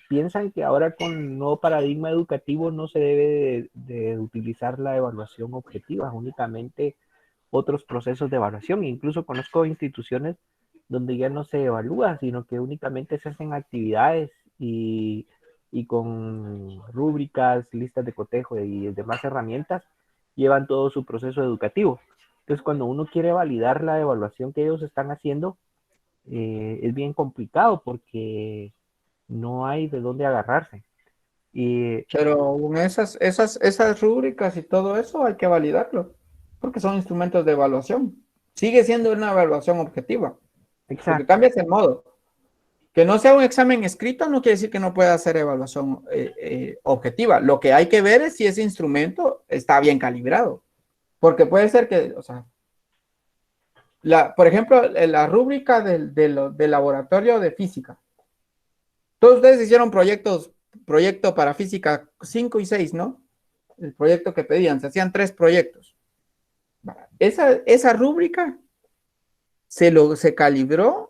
piensan que ahora con el nuevo paradigma educativo no se debe de utilizar la evaluación objetiva, únicamente otros procesos de evaluación. Incluso conozco instituciones donde ya no se evalúa, sino que únicamente se hacen actividades y con rúbricas, listas de cotejo y demás herramientas llevan todo su proceso educativo. Entonces, cuando uno quiere validar la evaluación que ellos están haciendo, es bien complicado porque no hay de dónde agarrarse. Pero con esas rúbricas y todo eso hay que validarlo, porque son instrumentos de evaluación. Sigue siendo una evaluación objetiva. Lo que cambia es el modo. Que no sea un examen escrito no quiere decir que no pueda hacer evaluación objetiva. Lo que hay que ver es si ese instrumento está bien calibrado. Porque puede ser que, o sea, por ejemplo, la rúbrica del laboratorio de física. Todos ustedes hicieron proyecto para física 5 y 6, ¿no? El proyecto que pedían, se hacían 3 proyectos. Esa rúbrica se calibró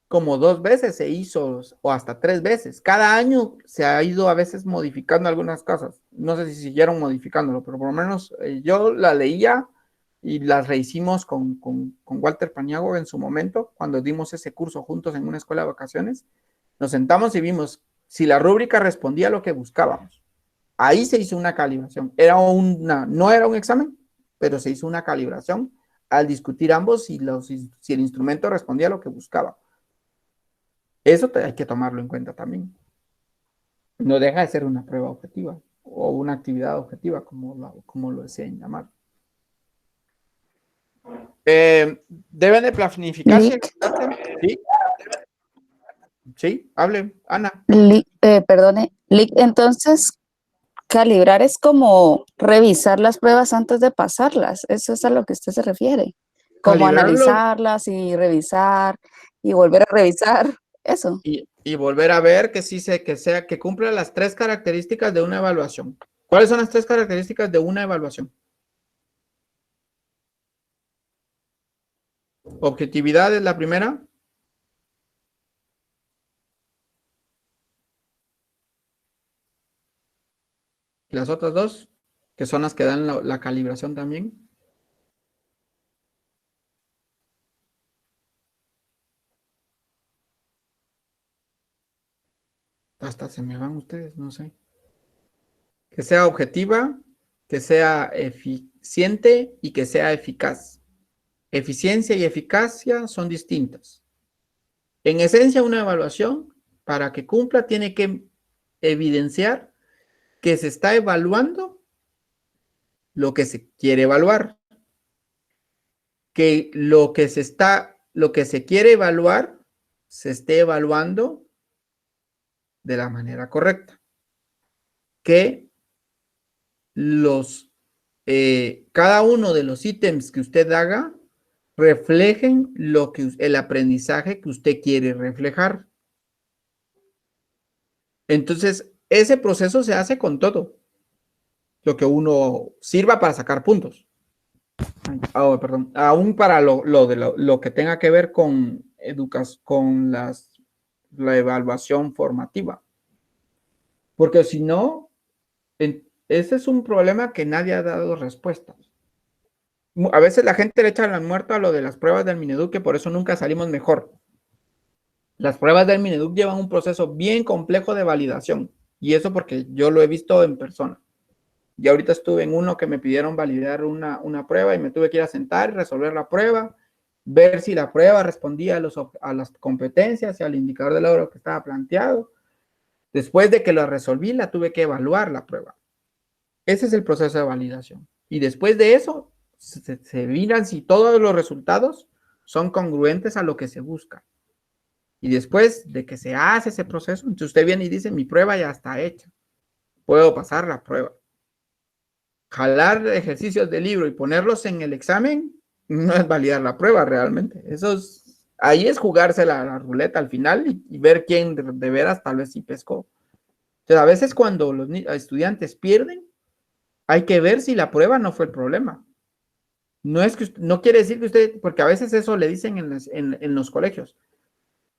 como 2 veces, se hizo, o hasta 3 veces. Cada año se ha ido a veces modificando algunas cosas. No sé si siguieron modificándolo, pero por lo menos yo la leía y las rehicimos con Walter Paniagua en su momento, cuando dimos ese curso juntos en una escuela de vacaciones. Nos sentamos y vimos si la rúbrica respondía a lo que buscábamos. Ahí se hizo una calibración. No era un examen, pero se hizo una calibración al discutir ambos si el instrumento respondía a lo que buscaba. Eso hay que tomarlo en cuenta también. No deja de ser una prueba objetiva o una actividad objetiva, como lo desean llamar. Deben de planificarse. ¿Sí? Sí, hable, Ana. Perdone, entonces, calibrar es como revisar las pruebas antes de pasarlas. Eso es a lo que usted se refiere. Como analizarlas y revisar y volver a revisar. Eso. Y volver a ver que cumpla las 3 características de una evaluación. ¿Cuáles son las 3 características de una evaluación? Objetividad es la primera. Las otras 2, que son las que dan la calibración también. Hasta se me van ustedes, no sé. Que sea objetiva, que sea eficiente y que sea eficaz. Eficiencia y eficacia son distintas. En esencia, una evaluación, para que cumpla, tiene que evidenciar que se está evaluando lo que se quiere evaluar. Que lo que se quiere evaluar se esté evaluando de la manera correcta. Que cada uno de los ítems que usted haga reflejen el aprendizaje que usted quiere reflejar. Entonces, ese proceso se hace con todo lo que uno sirva para sacar puntos. Perdón, aún para lo que tenga que ver con la evaluación formativa. Porque si no, ese es un problema que nadie ha dado respuestas. A veces la gente le echa al muerto a lo de las pruebas del Mineduc, que por eso nunca salimos mejor. Las pruebas del Mineduc llevan un proceso bien complejo de validación, y eso porque yo lo he visto en persona. Y ahorita estuve en uno que me pidieron validar una prueba y me tuve que ir a sentar y resolver la prueba, ver si la prueba respondía a las competencias y al indicador de logro que estaba planteado. Después de que lo resolví, la tuve que evaluar la prueba. Ese es el proceso de validación. Y después de eso, se miran si todos los resultados son congruentes a lo que se busca. Y después de que se hace ese proceso, entonces usted viene y dice, mi prueba ya está hecha. Puedo pasar la prueba. Jalar ejercicios del libro y ponerlos en el examen no es validar la prueba realmente. Ahí es jugarse la ruleta al final y ver quién de veras tal vez sí pescó. Entonces, a veces cuando los estudiantes pierden, hay que ver si la prueba no fue el problema. No quiere decir que usted, porque a veces eso le dicen en los colegios.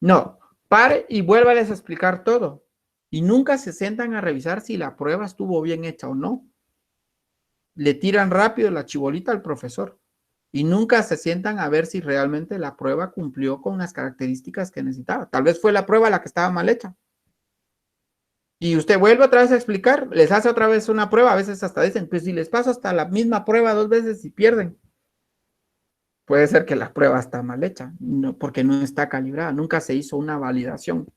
No, pare y vuélvales a explicar todo. Y nunca se sientan a revisar si la prueba estuvo bien hecha o no. Le tiran rápido la chibolita al profesor y nunca se sientan a ver si realmente la prueba cumplió con las características que necesitaba. Tal vez fue la prueba la que estaba mal hecha. Y usted vuelve otra vez a explicar, les hace otra vez una prueba, a veces hasta dicen, pues si les paso hasta la misma prueba 2 veces y pierden. Puede ser que la prueba está mal hecha, porque no está calibrada, nunca se hizo una validación.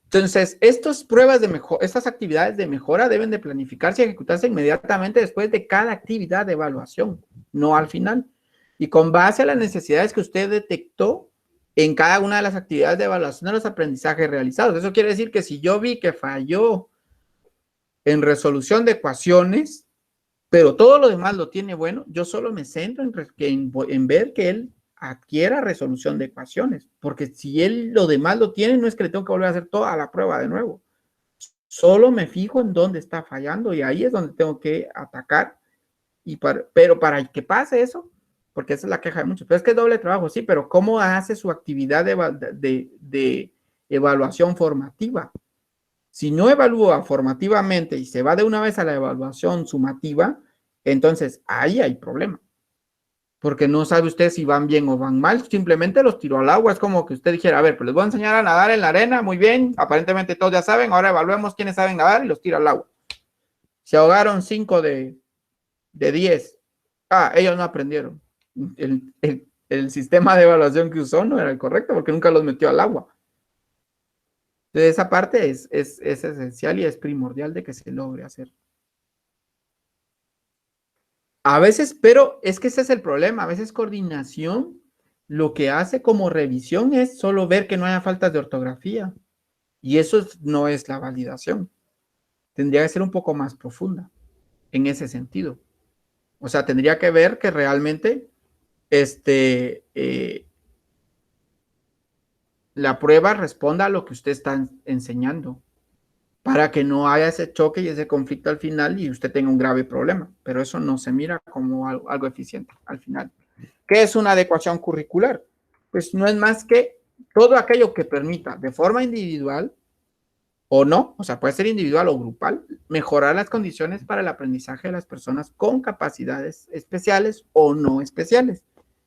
Entonces, estas actividades de mejora deben de planificarse y ejecutarse inmediatamente después de cada actividad de evaluación, no al final. Y con base a las necesidades que usted detectó en cada una de las actividades de evaluación de los aprendizajes realizados. Eso quiere decir que si yo vi que falló en resolución de ecuaciones, pero todo lo demás lo tiene bueno, yo solo me centro en ver que él adquiera resolución de ecuaciones, porque si él lo demás lo tiene, no es que le tengo que volver a hacer toda la prueba de nuevo. Solo me fijo en dónde está fallando y ahí es donde tengo que atacar. Pero para que pase eso, porque esa es la queja de muchos, pero es que es doble trabajo, sí, pero ¿cómo hace su actividad de evaluación formativa? Si no evalúa formativamente y se va de una vez a la evaluación sumativa, entonces ahí hay problema. Porque no sabe usted si van bien o van mal, simplemente los tiró al agua. Es como que usted dijera, a ver, pues les voy a enseñar a nadar en la arena, muy bien, aparentemente todos ya saben, ahora evaluemos quiénes saben nadar y los tira al agua. Se ahogaron 5 de 10. Ellos no aprendieron. El sistema de evaluación que usó no era el correcto porque nunca los metió al agua. Entonces esa parte es esencial y es primordial de que se logre hacer. A veces, pero es que ese es el problema, a veces coordinación lo que hace como revisión es solo ver que no haya faltas de ortografía y eso no es la validación. Tendría que ser un poco más profunda en ese sentido. O sea, tendría que ver que realmente la prueba responda a lo que usted está enseñando para que no haya ese choque y ese conflicto al final y usted tenga un grave problema. Pero eso no se mira como algo eficiente al final. ¿Qué es una adecuación curricular? Pues no es más que todo aquello que permita de forma individual o no, o sea, puede ser individual o grupal, mejorar las condiciones para el aprendizaje de las personas con capacidades especiales o no especiales.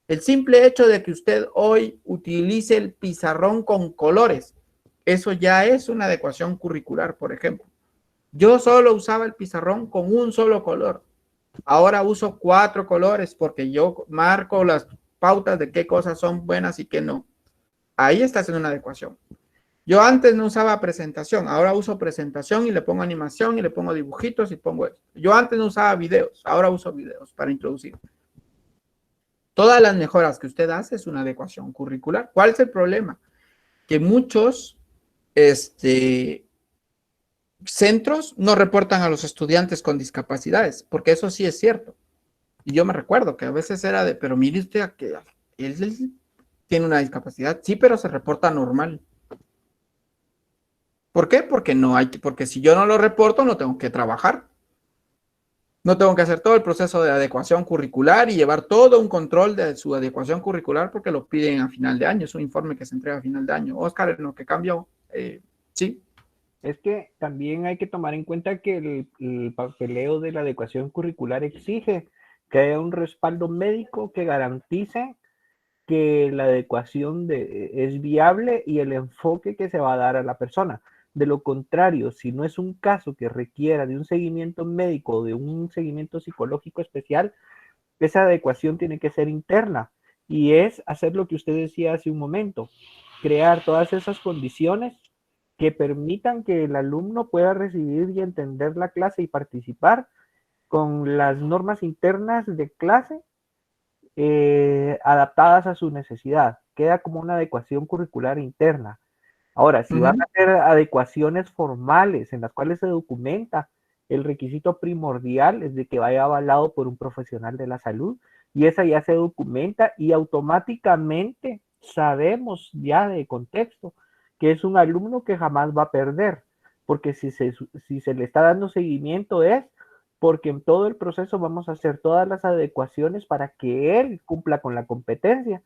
El simple hecho de que usted hoy utilice el pizarrón con colores, eso ya es una adecuación curricular, por ejemplo. Yo solo usaba el pizarrón con un solo color. Ahora uso 4 colores porque yo marco las pautas de qué cosas son buenas y qué no. Ahí está haciendo una adecuación. Yo antes no usaba presentación, ahora uso presentación y le pongo animación y le pongo dibujitos y pongo eso. Yo antes no usaba videos, ahora uso videos para introducir. Todas las mejoras que usted hace es una adecuación curricular. ¿Cuál es el problema? Que muchos centros no reportan a los estudiantes con discapacidades, porque eso sí es cierto. Y yo me recuerdo que a veces era pero mire usted que él tiene una discapacidad, sí, pero se reporta normal. ¿Por qué? Porque si yo no lo reporto, no tengo que trabajar. No tengo que hacer todo el proceso de adecuación curricular y llevar todo un control de su adecuación curricular porque lo piden a final de año. Es un informe que se entrega a final de año. Oscar, en lo que cambió, sí. Es que también hay que tomar en cuenta que el papeleo de la adecuación curricular exige que haya un respaldo médico que garantice que la adecuación es viable y el enfoque que se va a dar a la persona. De lo contrario, si no es un caso que requiera de un seguimiento médico o de un seguimiento psicológico especial, esa adecuación tiene que ser interna y es hacer lo que usted decía hace un momento, crear todas esas condiciones que permitan que el alumno pueda recibir y entender la clase y participar con las normas internas de clase adaptadas a su necesidad. Queda como una adecuación curricular interna. Ahora, si van a hacer adecuaciones formales en las cuales se documenta, el requisito primordial es de que vaya avalado por un profesional de la salud y esa ya se documenta y automáticamente sabemos ya de contexto que es un alumno que jamás va a perder, porque si se le está dando seguimiento es porque en todo el proceso vamos a hacer todas las adecuaciones para que él cumpla con la competencia.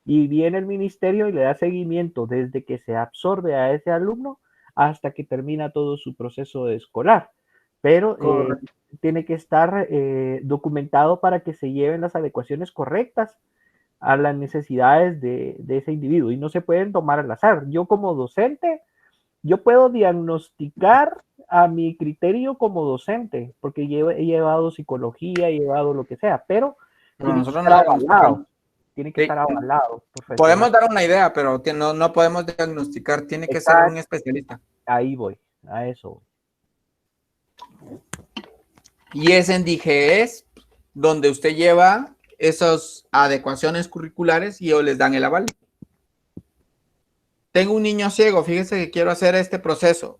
Y viene el ministerio y le da seguimiento desde que se absorbe a ese alumno hasta que termina todo su proceso escolar. Pero tiene que estar documentado para que se lleven las adecuaciones correctas a las necesidades de ese individuo y no se pueden tomar al azar. Yo como docente, yo puedo diagnosticar a mi criterio como docente, porque he llevado psicología, he llevado lo que sea, pero nosotros no avalado. Tiene que estar avalado. Podemos dar una idea, pero no podemos diagnosticar, tiene que ser un especialista. Ahí voy, a eso. Y es en DGES donde usted lleva esas adecuaciones curriculares y ellos les dan el aval. Tengo un niño ciego, fíjese que quiero hacer este proceso.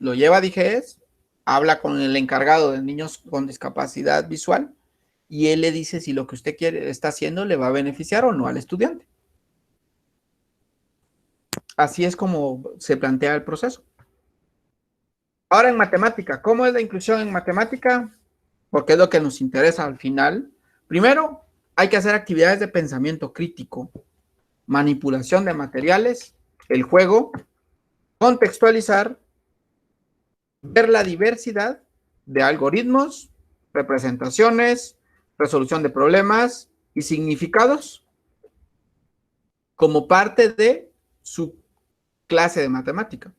Lo lleva a DGES, habla con el encargado de niños con discapacidad visual y él le dice si lo que usted está haciendo le va a beneficiar o no al estudiante. Así es como se plantea el proceso. Ahora en matemática, ¿cómo es la inclusión en matemática? Porque es lo que nos interesa al final. Primero, hay que hacer actividades de pensamiento crítico, manipulación de materiales, el juego, contextualizar, ver la diversidad de algoritmos, representaciones, resolución de problemas y significados como parte de su clase de matemática.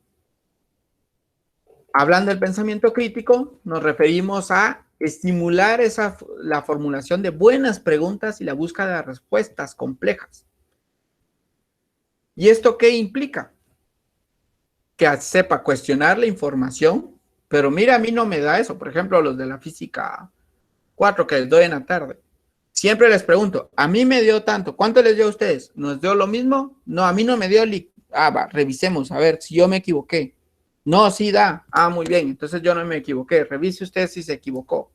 Hablando del pensamiento crítico, nos referimos a estimular la formulación de buenas preguntas y la búsqueda de respuestas complejas. ¿Y esto qué implica? Que sepa cuestionar la información, pero mira, a mí no me da eso. Por ejemplo, los de la física 4 que les doy en la tarde. Siempre les pregunto, a mí me dio tanto, ¿cuánto les dio a ustedes? ¿Nos dio lo mismo? No, a mí no me dio, va, revisemos, a ver si yo me equivoqué. No, sí da. Muy bien, entonces yo no me equivoqué. Revise usted si se equivocó.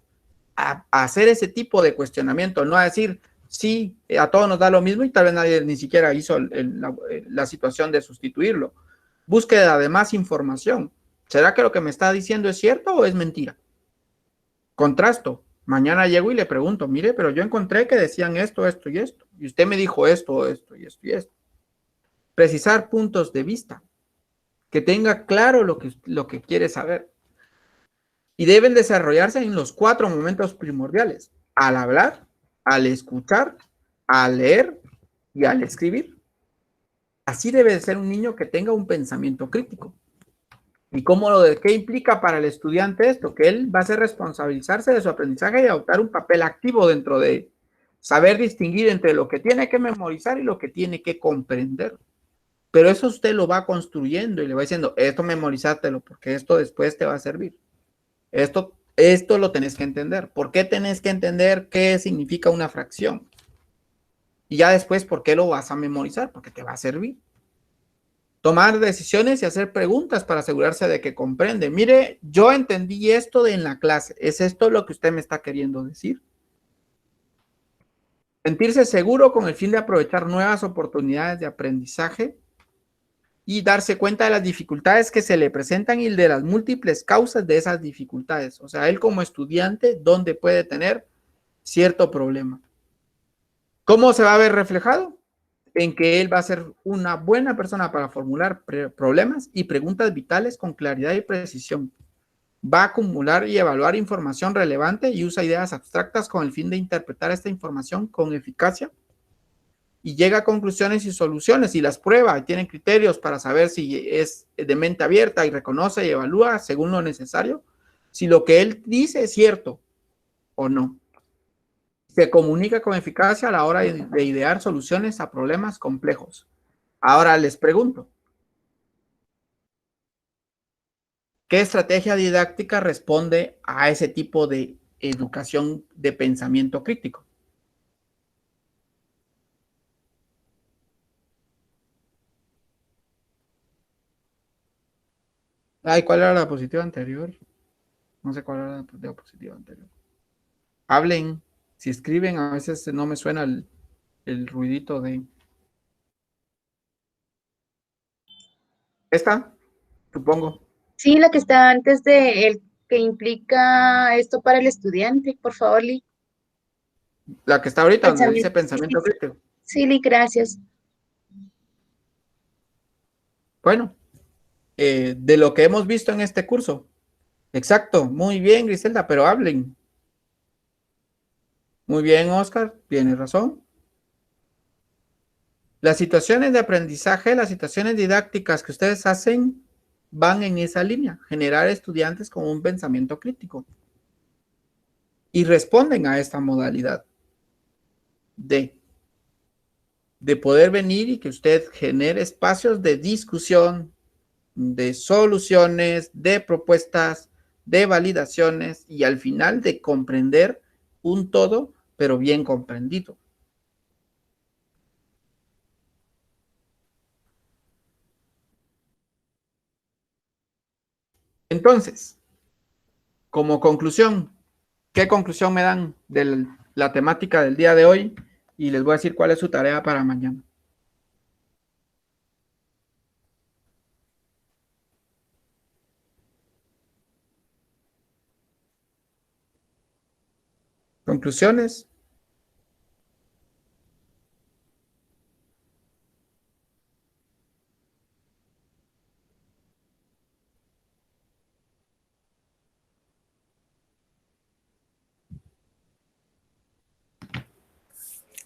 A hacer ese tipo de cuestionamiento, no a decir, sí, a todos nos da lo mismo y tal vez nadie ni siquiera hizo la situación de sustituirlo. Búsqueda de más información. ¿Será que lo que me está diciendo es cierto o es mentira? Contrasto. Mañana llego y le pregunto, mire, pero yo encontré que decían esto, esto y esto. Y usted me dijo esto, esto y esto y esto. Precisar puntos de vista. Que tenga claro lo que quiere saber. Y deben desarrollarse en los 4 momentos primordiales. Al hablar, al escuchar, al leer y al escribir. Así debe de ser un niño que tenga un pensamiento crítico. ¿Y qué implica para el estudiante esto? Que él va a ser responsabilizarse de su aprendizaje y adoptar un papel activo dentro de saber distinguir entre lo que tiene que memorizar y lo que tiene que comprender. Pero eso usted lo va construyendo y le va diciendo, esto memorizátelo porque esto después te va a servir. Esto lo tenés que entender. ¿Por qué tenés que entender qué significa una fracción? Y ya después, ¿por qué lo vas a memorizar? Porque te va a servir. Tomar decisiones y hacer preguntas para asegurarse de que comprende. Mire, yo entendí esto en la clase. ¿Es esto lo que usted me está queriendo decir? Sentirse seguro con el fin de aprovechar nuevas oportunidades de aprendizaje y darse cuenta de las dificultades que se le presentan y de las múltiples causas de esas dificultades. O sea, él como estudiante, ¿dónde puede tener cierto problema? ¿Cómo se va a ver reflejado? En que él va a ser una buena persona para formular problemas y preguntas vitales con claridad y precisión. va a acumular y evaluar información relevante y usa ideas abstractas con el fin de interpretar esta información con eficacia y llega a conclusiones y soluciones y las prueba y tiene criterios para saber si es de mente abierta y reconoce y evalúa según lo necesario si lo que él dice es cierto o no. Se comunica con eficacia a la hora de idear soluciones a problemas complejos. Ahora les pregunto, ¿qué estrategia didáctica responde a ese tipo de educación de pensamiento crítico? Ay, ¿cuál era la diapositiva anterior? No sé cuál era la diapositiva anterior. Hablen, si escriben, a veces no me suena el ruidito de... ¿Esta? Supongo. Sí, la que está antes de el que implica esto para el estudiante, por favor, Lee. La que está ahorita, donde dice Pensamiento, pensamiento crítico. sí, Lee, gracias. Bueno, de lo que hemos visto en este curso. Exacto, muy bien, Griselda, pero hablen. Muy bien, Oscar, tienes razón. Las situaciones de aprendizaje, las situaciones didácticas que ustedes hacen van en esa línea, generar estudiantes con un pensamiento crítico. Y responden a esta modalidad de poder venir y que usted genere espacios de discusión, de soluciones, de propuestas, de validaciones y al final de comprender un todo, pero bien comprendido. Entonces, como conclusión, ¿qué conclusión me dan de la temática del día de hoy? Y les voy a decir cuál es su tarea para mañana. Conclusiones.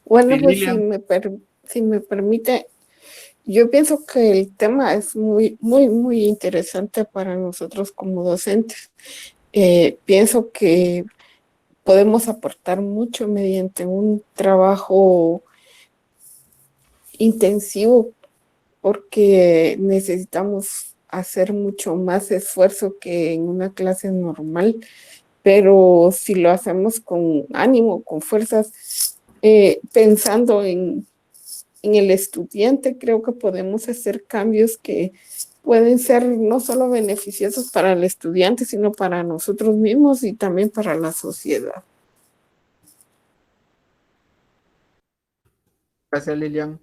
Bueno, Sí, pues Lilian. si me permite, yo pienso que el tema es muy, muy, muy interesante para nosotros como docentes. Pienso que podemos aportar mucho mediante un trabajo intensivo porque necesitamos hacer mucho más esfuerzo que en una clase normal, pero si lo hacemos con ánimo, con fuerzas, pensando en el estudiante, creo que podemos hacer cambios que pueden ser no solo beneficiosos para el estudiante, sino para nosotros mismos y también para la sociedad. Gracias, Lilian.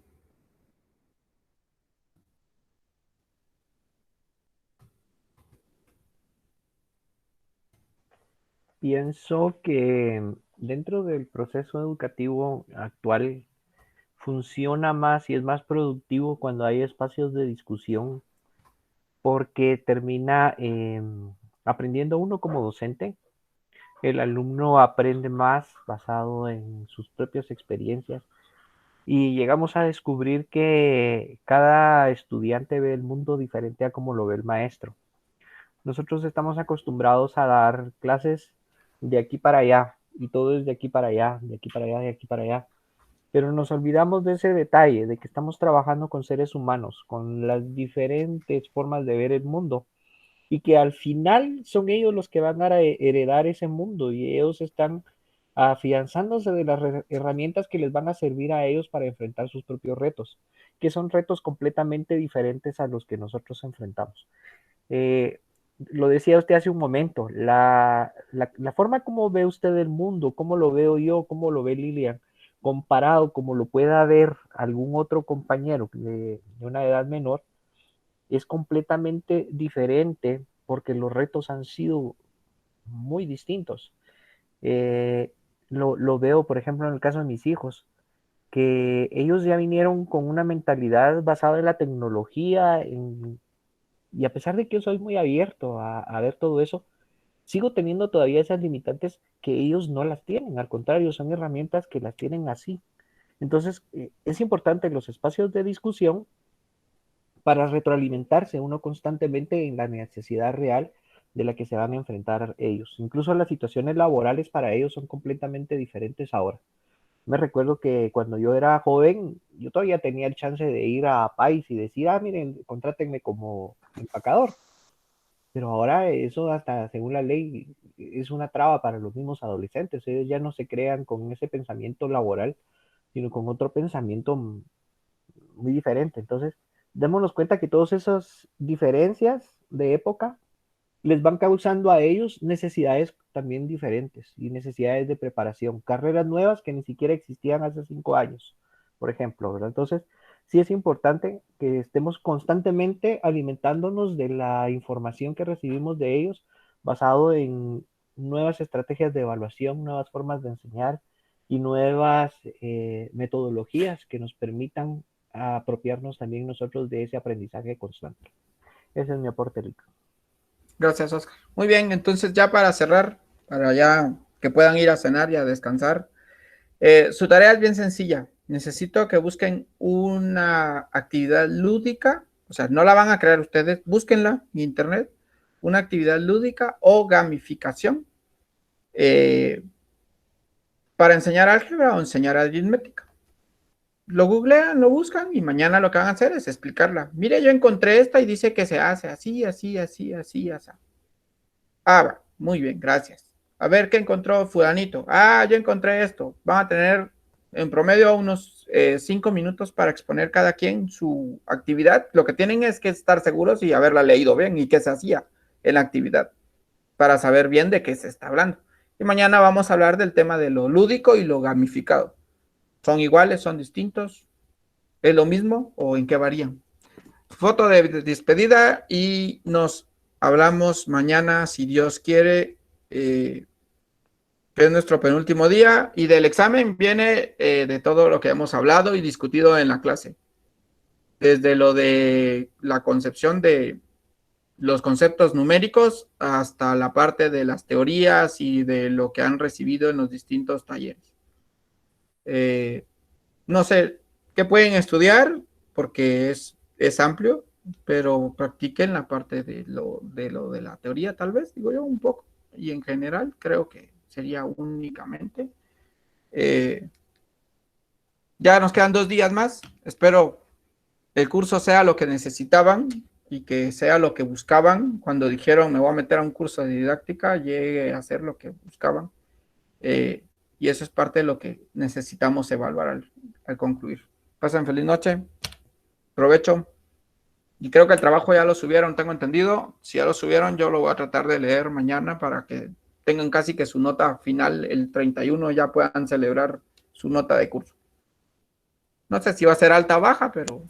Pienso que dentro del proceso educativo actual funciona más y es más productivo cuando hay espacios de discusión porque termina aprendiendo uno como docente. El alumno aprende más basado en sus propias experiencias y llegamos a descubrir que cada estudiante ve el mundo diferente a como lo ve el maestro. Nosotros estamos acostumbrados a dar clases de aquí para allá y todo es de aquí para allá, de aquí para allá, de aquí para allá. Pero nos olvidamos de ese detalle, de que estamos trabajando con seres humanos, con las diferentes formas de ver el mundo y que al final son ellos los que van a heredar ese mundo y ellos están afianzándose de las herramientas que les van a servir a ellos para enfrentar sus propios retos, que son retos completamente diferentes a los que nosotros enfrentamos. Lo decía usted hace un momento, la forma como ve usted el mundo, cómo lo veo yo, cómo lo ve Lilian, comparado como lo pueda ver algún otro compañero de una edad menor, es completamente diferente porque los retos han sido muy distintos. Lo veo, por ejemplo, en el caso de mis hijos, que ellos ya vinieron con una mentalidad basada en la tecnología, y a pesar de que yo soy muy abierto a ver todo eso, sigo teniendo todavía esas limitantes que ellos no las tienen, al contrario, son herramientas que las tienen así. Entonces, es importante los espacios de discusión para retroalimentarse uno constantemente en la necesidad real de la que se van a enfrentar ellos. Incluso las situaciones laborales para ellos son completamente diferentes ahora. Me recuerdo que cuando yo era joven, yo todavía tenía el chance de ir a Pais y decir, miren, contrátenme como empacador. Pero ahora eso hasta según la ley es una traba para los mismos adolescentes. Ellos ya no se crean con ese pensamiento laboral, sino con otro pensamiento muy diferente. Entonces, démonos cuenta que todas esas diferencias de época les van causando a ellos necesidades también diferentes y necesidades de preparación, carreras nuevas que ni siquiera existían hace 5 años, por ejemplo, ¿verdad? Entonces, sí es importante que estemos constantemente alimentándonos de la información que recibimos de ellos, basado en nuevas estrategias de evaluación, nuevas formas de enseñar y nuevas metodologías que nos permitan apropiarnos también nosotros de ese aprendizaje constante. Ese es mi aporte, Rico. Gracias, Oscar. Muy bien, entonces ya para cerrar, para ya que puedan ir a cenar y a descansar, su tarea es bien sencilla. Necesito que busquen una actividad lúdica, o sea, no la van a crear ustedes, búsquenla en internet, una actividad lúdica o gamificación para enseñar álgebra o enseñar aritmética. Lo googlean, lo buscan y mañana lo que van a hacer es explicarla. Mire, yo encontré esta y dice que se hace así, así, así, así, así. Va, muy bien, gracias. A ver, ¿qué encontró fulanito? Yo encontré esto. Van a tener en promedio unos 5 minutos para exponer cada quien su actividad. Lo que tienen es que estar seguros y haberla leído bien y qué se hacía en la actividad para saber bien de qué se está hablando. Y mañana vamos a hablar del tema de lo lúdico y lo gamificado. ¿Son iguales? ¿Son distintos? ¿Es lo mismo o en qué varían? Foto de despedida y nos hablamos mañana, si Dios quiere, que es nuestro penúltimo día, y del examen viene de todo lo que hemos hablado y discutido en la clase. Desde lo de la concepción de los conceptos numéricos hasta la parte de las teorías y de lo que han recibido en los distintos talleres. No sé qué pueden estudiar porque es amplio, pero practiquen la parte de lo de la teoría, tal vez, digo yo, un poco. Y en general creo que sería únicamente. Ya nos quedan 2 días más. Espero el curso sea lo que necesitaban y que sea lo que buscaban. Cuando dijeron me voy a meter a un curso de didáctica, llegue a hacer lo que buscaban. Y eso es parte de lo que necesitamos evaluar al concluir. Pasen feliz noche. Provecho. Y creo que el trabajo ya lo subieron, tengo entendido. Si ya lo subieron, yo lo voy a tratar de leer mañana para que tengan casi que su nota final el 31, ya puedan celebrar su nota de curso. No sé si va a ser alta o baja, pero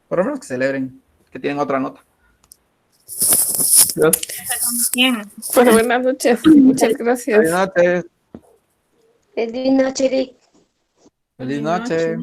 por lo menos que celebren, que tienen otra nota. Bien. Pues buenas noches. Muchas gracias. Buenas noches. Feliz noche, Rick. Feliz noche.